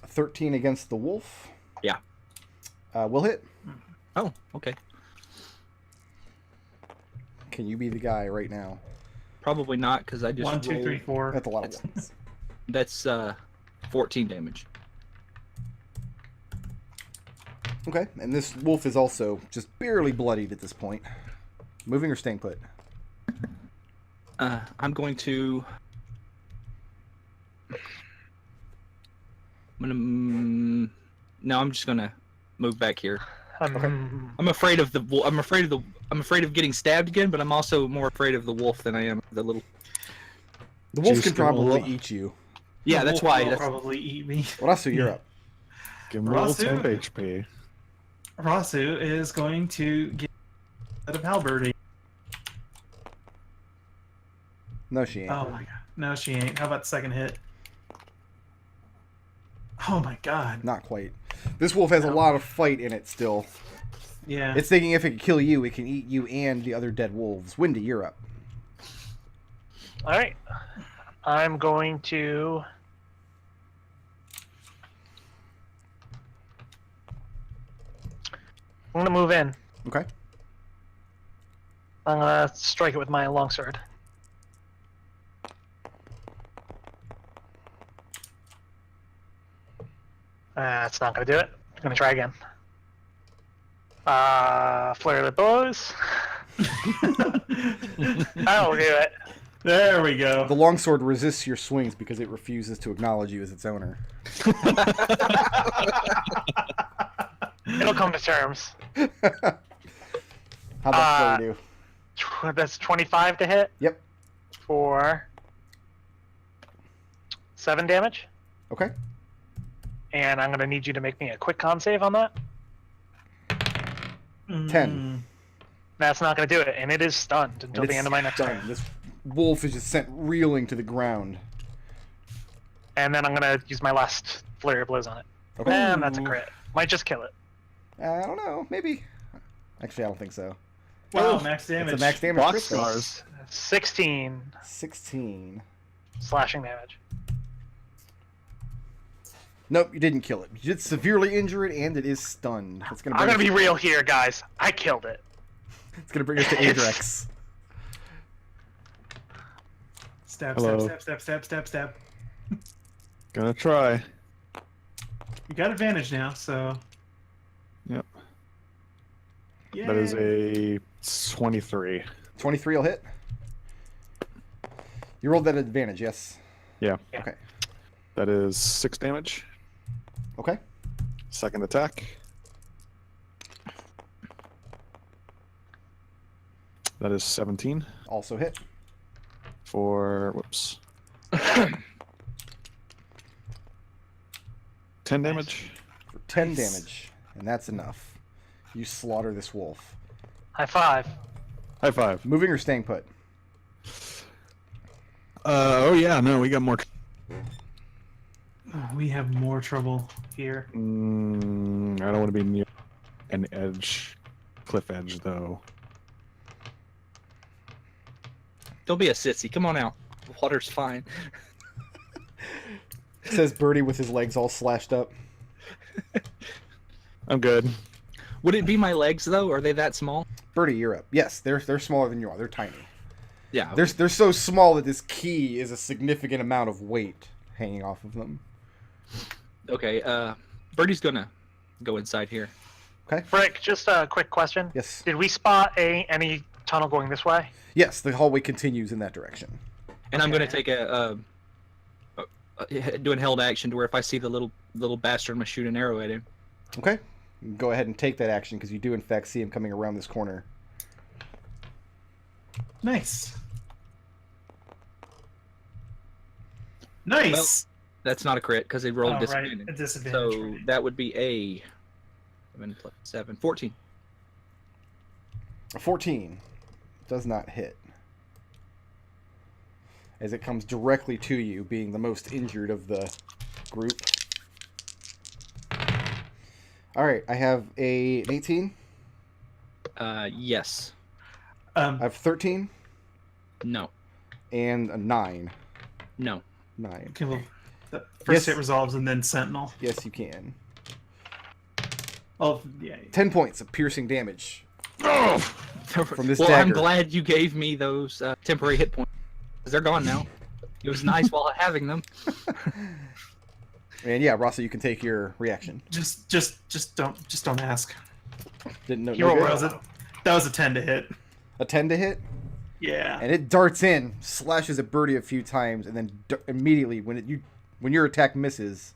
13 against the wolf. Yeah. Will hit. Oh, okay. Can you be the guy right now? Probably not, because I just 1, 2, 3, rolled- 4. That's a lot of ones. That's 14 damage. Okay, and this wolf is also just barely bloodied at this point. Moving or staying put? I'm going to. No, I'm just gonna move back here. I'm afraid of the. I'm afraid of getting stabbed again, but I'm also more afraid of the wolf than I am of the little. The wolf Juice can probably Cola. eat you. Yeah, The that's wolf why. will That's, probably eat me. Raazu, you're up. Give him a little Raazu. temp HP. Raazu is going to get out of halberdy. No, she ain't. Oh my god. No, she ain't. How about the second hit? Oh my god. Not quite. This wolf has a lot of fight in it still. Yeah. It's thinking if it can kill you, it can eat you and the other dead wolves. Windy, you're up. All right. I'm going to. I'm gonna move in. Okay. I'm gonna strike it with my longsword. That's not gonna do it. I'm gonna try again. Flare the bows. That'll do it. There we go. The longsword resists your swings because it refuses to acknowledge you as its owner. It'll come to terms. How'd that flare do? That's 25 to hit. Yep. For 7 damage. Okay. And I'm gonna need you to make me a quick con save on that. 10. That's not gonna do it, and it is stunned until the end of my next turn. This wolf is just sent reeling to the ground. And then I'm gonna use my last flurry of blows on it. Okay. And that's a crit. Might just kill it. I don't know. Maybe. Actually, I don't think so. Wow, max damage. It's a max damage. Box crit, though. stars. 16 16. slashing damage. Nope, you didn't kill it. You did severely injure it, and it is stunned. It's gonna I'm bring gonna be real here, guys. I killed it. It's gonna bring us to Adrex. Stab, Hello. stab, stab, stab, stab, stab, stab. Gonna try. You got advantage now, so. Yep. Yeah. That is a 23. 23 will hit. You rolled that advantage, yes. Yeah. Okay. That is 6 damage. Okay. Second attack. That is 17 Also hit. for, whoops, 10 damage. For 10 Nice. damage. And that's enough. You slaughter this wolf. High five. High five. Moving or staying put? Oh yeah, no, we got more. Oh, we have more trouble here. I don't want to be near an edge, cliff edge though. Don't be a sissy. Come on out. The water's fine. Says Birdie with his legs all slashed up. I'm good. Would it be my legs though? Are they that small? Birdie, you're up. Yes, they're smaller than you are. They're tiny. Yeah. They're so small that this key is a significant amount of weight hanging off of them. Okay. Birdie's gonna go inside here. Okay. Frick, just a quick question. Yes. Did we spot any tunnel going this way? Yes, the hallway continues in that direction. And I'm gonna Okay. take do an held action to where if I see the little bastard, I'm gonna shoot an arrow at him. Okay. Go ahead and take that action because you do in fact see him coming around this corner. Nice. Nice. That's not a crit because they rolled Oh, right. disadvantage. A disadvantage. So right. that would be a 7 plus 7, 14. A 14 does not hit. As it comes directly to you, being the most injured of the group. Alright, I have an 18. Yes. I have 13 No. and a 9. No. 9. Okay, well, the first Yes. hit resolves and then Sentinel. Yes, you can. Oh, yeah. 10 points of piercing damage. From this well, I'm dagger. glad you gave me those temporary hit points. 'Cause they're gone now. It was nice while having them. And yeah, Raazu, you can take your reaction. Just don't ask. Didn't know. You roll no That good? was a, that was a 10 to hit. A 10 to hit, Yeah. and it darts in, slashes at Birdie a few times, and then immediately when your attack misses,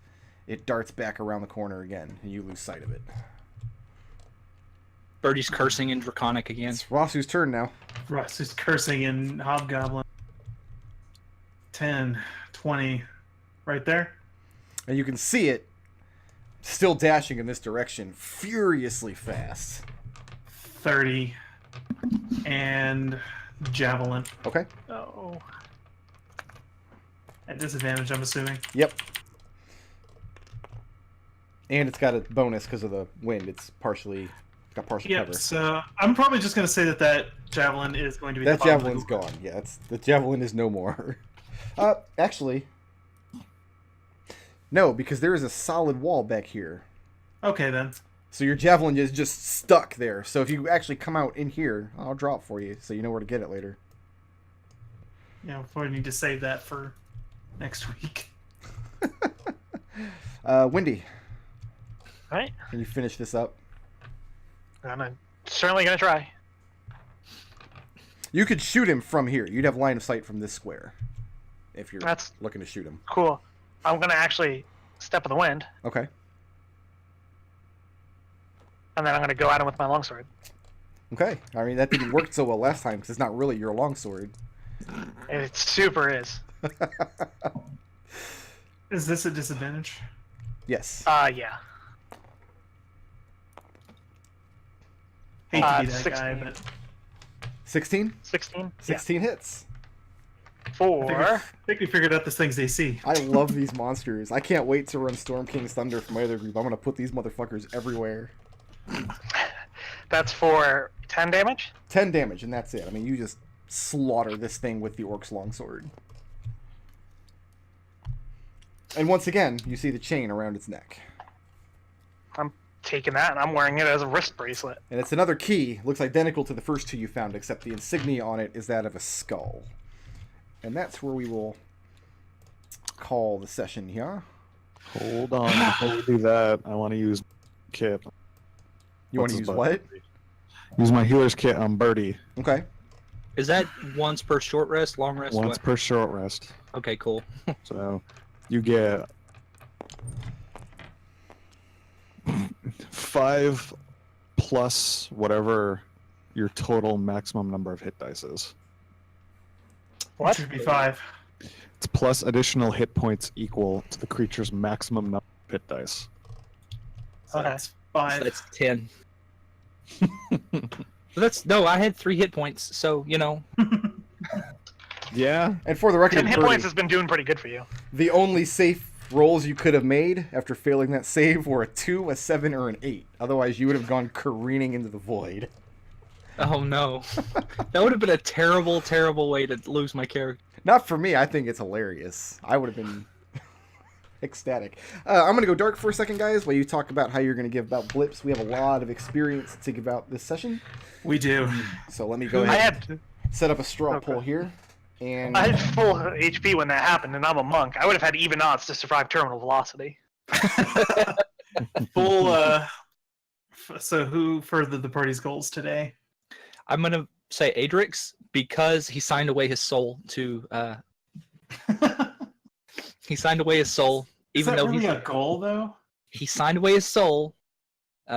it darts back around the corner again, and you lose sight of it. Birdie's cursing in Draconic again. It's Rasu's turn now. Russ is cursing in Hobgoblin. 10, 20, right there. And you can see it still dashing in this direction, furiously fast. 30, and Javelin. Okay. Oh. At disadvantage, I'm assuming. Yep. And it's got a bonus because of the wind. It's partially Got partial Yep. cover. So I'm probably just going to say that javelin is going to be That the bottom of the javelin's goal. gone. Yeah, the javelin is no more. Actually, no, because there is a solid wall back here. Okay then. So your javelin is just stuck there. So if you actually come out in here, I'll draw it for you, so you know where to get it later. We need to save that for next week. Wendy, All right. can you finish this up? I'm certainly gonna try. You could shoot him from here. You'd have line of sight from this square, if you're That's looking to shoot him. cool. I'm gonna actually step of the wind, Okay. and then I'm gonna go at him with my longsword. Okay. I mean, that didn't work so well last time because it's not really your longsword. It super is. Is this a disadvantage? Yes. Yeah. Hate to be that 16. guy, but 16? 16. 16 hits. Yeah. 4. I think we figured out this thing's AC. I love these monsters. I can't wait to run Storm King's Thunder for my other group. I'm going to put these motherfuckers everywhere. That's for 10 damage. 10 damage, and that's it. I mean, you just slaughter this thing with the Orc's longsword. And once again, you see the chain around its neck. I'm taking that, and I'm wearing it as a wrist bracelet. And it's another key. Looks identical to the first two you found, except the insignia on it is that of a skull. And that's where we will call the session here. Hold on, before we do that, I want to use kit. You want to use what? Use my healer's kit on Birdie. Okay. Is that once per short rest, long rest? Once what? per short rest. Okay, cool. So you get 5 plus whatever your total maximum number of hit dice is. What? Should be 5. It's plus additional hit points equal to the creature's maximum number of hit dice. So Okay. that's 5. So that's 10. No, I had 3 hit points, so you know. Yeah. And for the record, 10 hit Birdie, points has been doing pretty good for you. the only safe rolls you could have made after failing that save were a 2, a 7, or an 8. Otherwise, you would have gone careening into the void. Oh no, that would have been a terrible, terrible way to lose my character. Not for me. I think it's hilarious. I would have been ecstatic. I'm going to go dark for a second, guys, while you talk about how you're going to give about blips. We have a lot of experience to give out this session. We do. So let me go I ahead had set up a straw Okay. poll here. And I had full HP when that happened, and I'm a monk. I would have had even odds to survive terminal velocity. Full. So who furthered the party's goals today? I'm gonna say Adrex because he signed away his soul to. He signed away his soul, Is even that though really a goal, though? he signed away his soul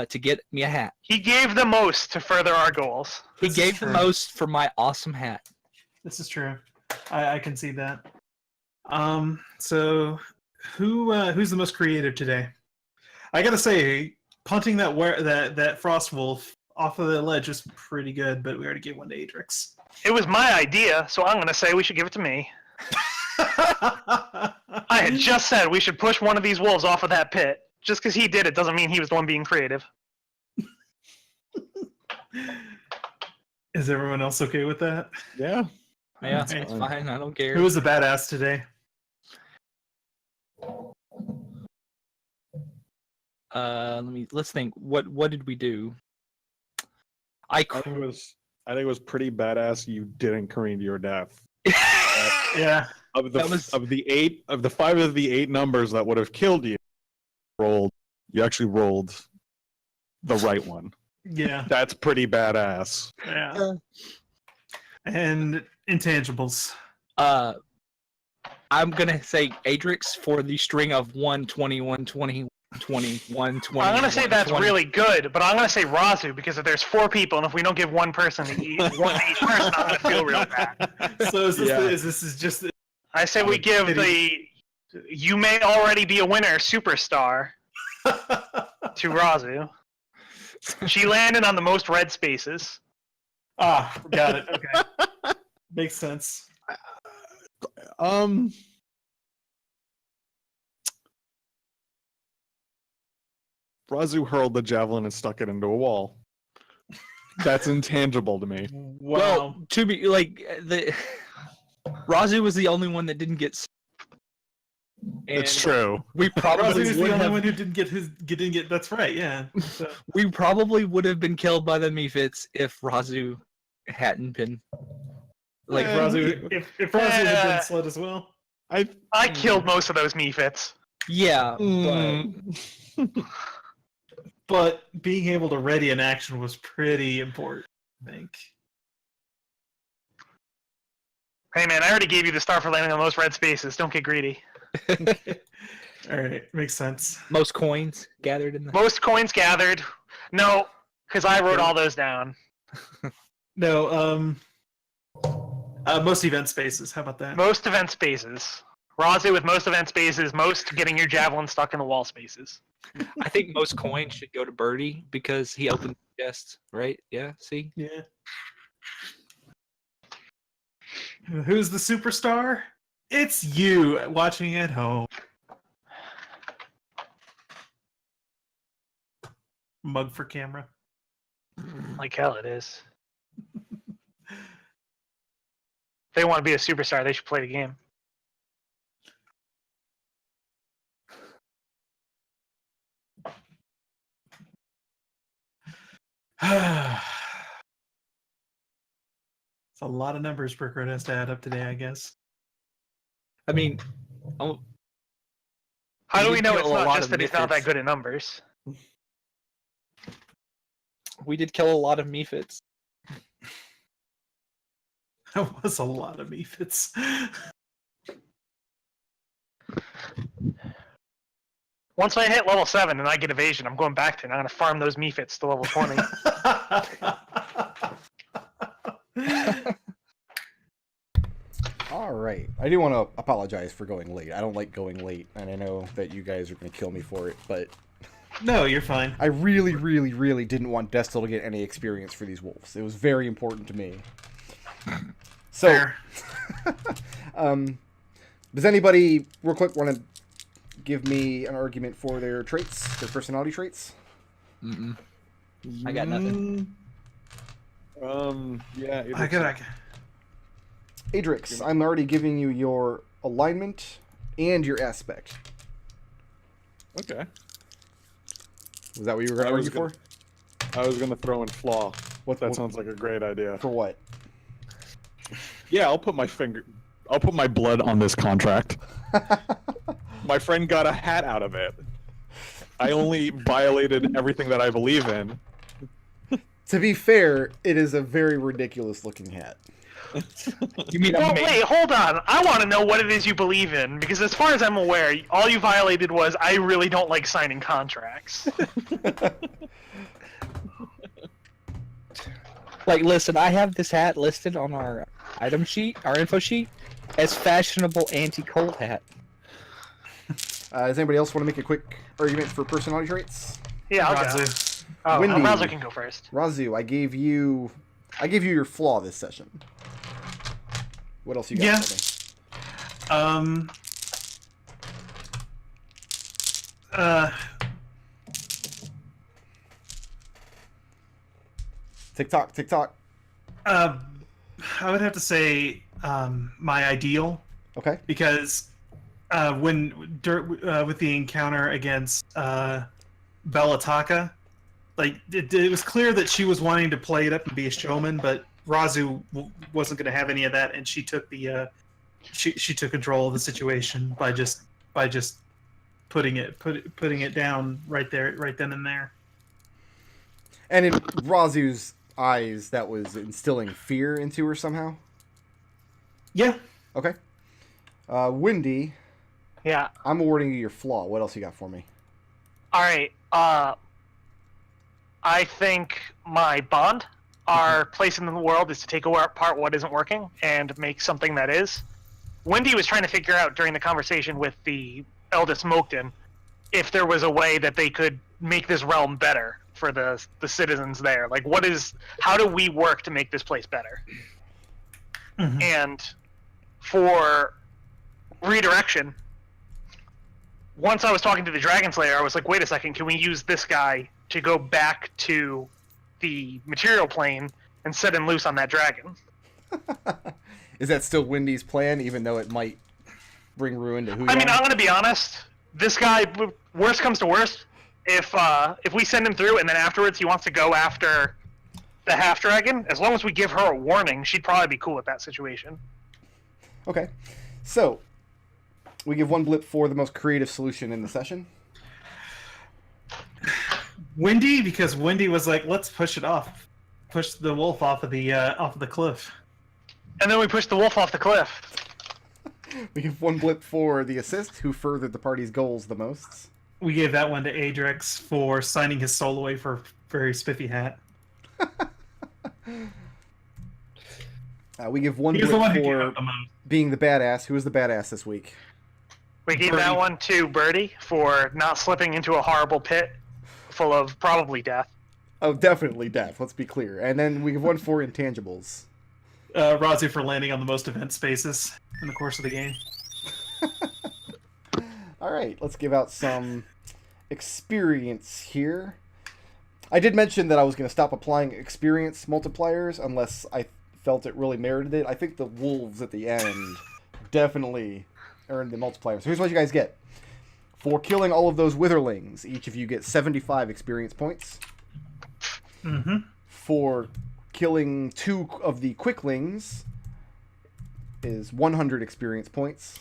to get me a hat. He gave the most to further our goals. He This is gave the true. most for my awesome hat. This is true. I can see that. So who's the most creative today? I gotta say, punting that frost wolf off of the ledge was pretty good, but we already gave one to Adrex. It was my idea, so I'm going to say we should give it to me. I had just said we should push one of these wolves off of that pit. Just because he did it doesn't mean he was the one being creative. Is everyone else okay with that? Yeah. Yeah, Okay. it's fine. I don't care. Who was the badass today? Let's think. What did we do? I think it was pretty badass. You didn't careen to your death. Yeah. Of the That was- of the 5 of the 8 numbers that would have killed you, you actually rolled the right one. Yeah. That's pretty badass. Yeah. And intangibles. I'm gonna say Adrex for the string of 1, 20, 1, 20, 20, 1, 20. I'm going to say 1, that's 20. really good, but I'm going to say Raazu because if there's 4 people and if we don't give one person to each person, I'm going to feel real bad. So is this, Yeah. is just I say we give the you may already be a winner superstar to Raazu. She landed on the most red spaces. got it. Okay. Makes sense. Raazu hurled the javelin and stuck it into a wall. That's intangible to me. Wow. Well, to be like the Raazu was the only one that didn't get. It's true. We Raazu probably is the would only have. one who didn't get. That's right. Yeah. So, We probably would have been killed by the Mephits if Raazu hadn't been. Like Raazu, if Raazu had been slid as well. I killed most of those Mephits. Yeah, But being able to ready an action was pretty important, I think. Hey man, I already gave you the star for landing on most red spaces. Don't get greedy. All right, makes sense. most coins gathered in the. Most coins gathered. No, because I wrote all those down. No, most event spaces. How about that? Most event spaces. Raazu with most event spaces, most getting your javelin stuck in the wall spaces. I think most coins should go to Birdie because he opened the chest, right? Yeah. See. Yeah. Who's the superstar? It's you watching at home. Mug for camera. Like hell it is. If they want to be a superstar, they should play the game. It's a lot of numbers Brickroad has to add up today, I guess. I mean, How do we did know kill it's a not lot just of that he's not Mephits. that good at numbers? we did kill a lot of Mephits. That was a lot of Mephits. Once I hit level 7 and I get evasion, I'm going back to it. I'm going to farm those Mephits to level 20. All right. I do want to apologize for going late. I don't like going late, and I know that you guys are going to kill me for it, but No, you're fine. I really, really, really didn't want Destil to get any experience for these wolves. It was very important to me. So, Fair. does anybody, real quick, want to give me an argument for their traits, their personality traits? Mm-mm. I got nothing. Yeah. I got. Adrex, I'm already giving you your alignment and your aspect. Okay. Was that what you were going to argue for? I was gonna throw in flaw. What That sounds like a great idea. For what? Yeah, I'll put my blood on this contract. My friend got a hat out of it. I only violated everything that I believe in. To be fair, it is a very ridiculous looking hat. You mean Well, amazing? wait, hold on. I want to know what it is you believe in, because as far as I'm aware, all you violated was I really don't like signing contracts. Like, listen, I have this hat listed on our item sheet, our info sheet, as fashionable anti-cold hat. Does anybody else want to make a quick argument for personality traits? Yeah, I'll go. Raazu. Oh, Windy. Raazu can go first. Raazu, I gave you your flaw this session. What else you got Yeah. for me? TikTok, TikTok. I would have to say my ideal, Okay. because with the encounter against Belataka, like it was clear that she was wanting to play it up and be a showman, but Raazu wasn't going to have any of that, and she took the she took control of the situation by just putting it down right then and there. And in Raazu's eyes, that was instilling fear into her somehow. Yeah. Okay. Windy, Yeah. I'm awarding you your flaw. What else you got for me? All right. I think my bond, our place in the world, is to take apart what isn't working and make something that is. Wendy was trying to figure out during the conversation with the eldest Moakton if there was a way that they could make this realm better for the citizens there. Like, how do we work to make this place better? Mhm. And for redirection, once I was talking to the Dragon Slayer, I was like, wait a second, can we use this guy to go back to the material plane and set him loose on that dragon. Is that still Wendy's plan, even though it might bring ruin to who? I mean, I'm going to be honest. This guy, worst comes to worst, if we send him through and then afterwards he wants to go after the half dragon, as long as we give her a warning, she'd probably be cool with that situation. Okay, so we give 1 blip for the most creative solution in the session. Wendy, because Wendy was like, let's push it off. Push the wolf off of the cliff. And then we push the wolf off the cliff. We give 1 blip for the assist, who furthered the party's goals the most. We gave that one to Adrex for signing his soul away for a very spiffy hat. We give 1 He was the one blip who gave for up the most. being the badass. Who was the badass this week? We gave Birdie. that one to Birdie for not slipping into a horrible pit full of probably death. Oh, definitely death. Let's be clear. And then we give 1 for intangibles. Raazu for landing on the most event spaces in the course of the game. All right, let's give out some experience here. I did mention that I was going to stop applying experience multipliers unless I felt it really merited it. I think the wolves at the end definitely earned the multipliers. So here's what you guys get. For killing all of those witherlings, each of you get 75 experience points. Mm-hmm. For killing 2 of the quicklings is 100 experience points.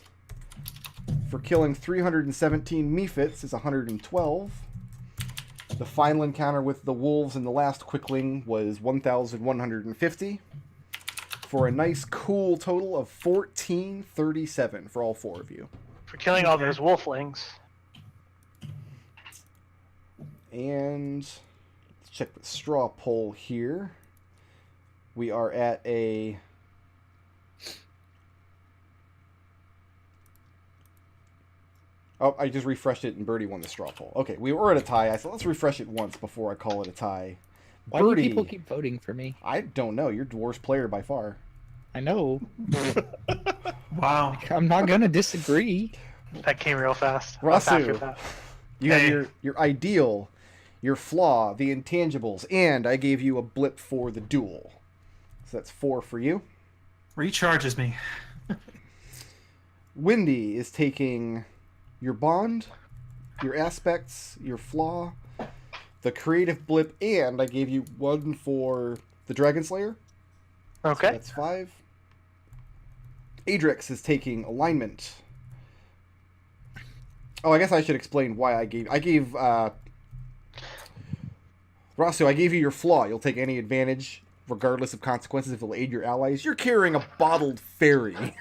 For killing 317 mephits is 112. The final encounter with the wolves and the last quickling was 1,150. For a nice cool total of 1,437 for all 4 of you. For killing all those wolflings. And let's check the straw poll here. We are at a... Oh, I just refreshed it and Birdie won the straw poll. Okay, we were at a tie. I said, let's refresh it once before I call it a tie. Why Birdie, do people keep voting for me? I don't know. You're the worst player by far. I know. Wow. I'm not gonna disagree. That came real fast. I was happy with Raazu, that. you have your ideal, your flaw, the intangibles, and I gave you a blip for the duel. So that's 4 for you. Recharges me. Wendy is taking your bond, your aspects, your flaw, the creative blip, and I gave you 1 for the Dragon Slayer. Okay. So that's 5. Adrex is taking alignment. Oh, I guess I should explain why I gave Raazu, I gave you your flaw. You'll take any advantage, regardless of consequences, if it'll aid your allies. You're carrying a bottled fairy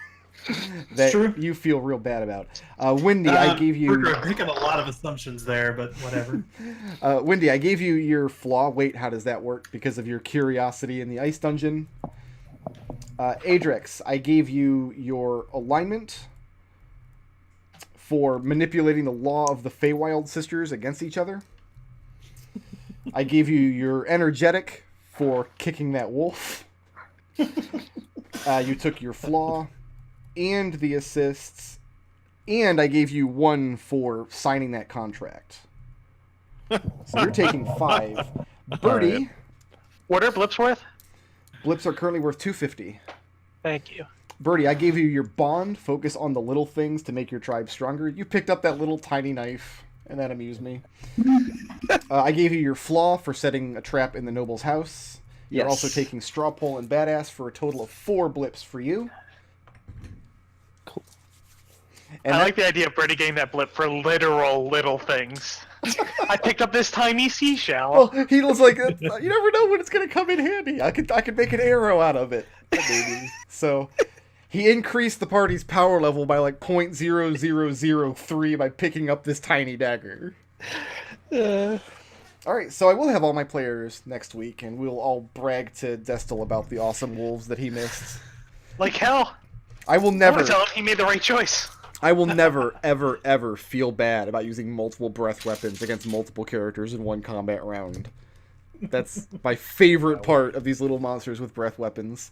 that true. you feel real bad about. Wendy, I gave you... We're making a lot of assumptions there, but whatever. Wendy, I gave you your flaw. Wait, how does that work? Because of your curiosity in the ice dungeon. Adrex, I gave you your alignment for manipulating the law of the Feywild sisters against each other. I gave you your energetic for kicking that wolf. You took your flaw and the assists, and I gave you 1 for signing that contract. So you're taking 5. Birdie, All right. What are blips worth? blips are currently worth 250. Thank you. Birdie, I gave you your bond, focus on the little things to make your tribe stronger. You picked up that little tiny knife, and that amused me. I gave you your flaw for setting a trap in the noble's house. You're Yes. also taking straw poll and badass for a total of 4 blips for you. Cool. And I like the idea of Birdie getting that blip for literal little things. I picked up this tiny seashell. well, he was like, you never know when it's going to come in handy. I could make an arrow out of it. Maybe. So he increased the party's power level by like 0.0003 by picking up this tiny dagger. All right, so I will have all my players next week, and we'll all brag to Destil about the awesome wolves that he missed. Like hell. I will I never, want to tell him he made the right choice. I will never, ever, ever feel bad about using multiple breath weapons against multiple characters in one combat round. That's my favorite part of these little monsters with breath weapons.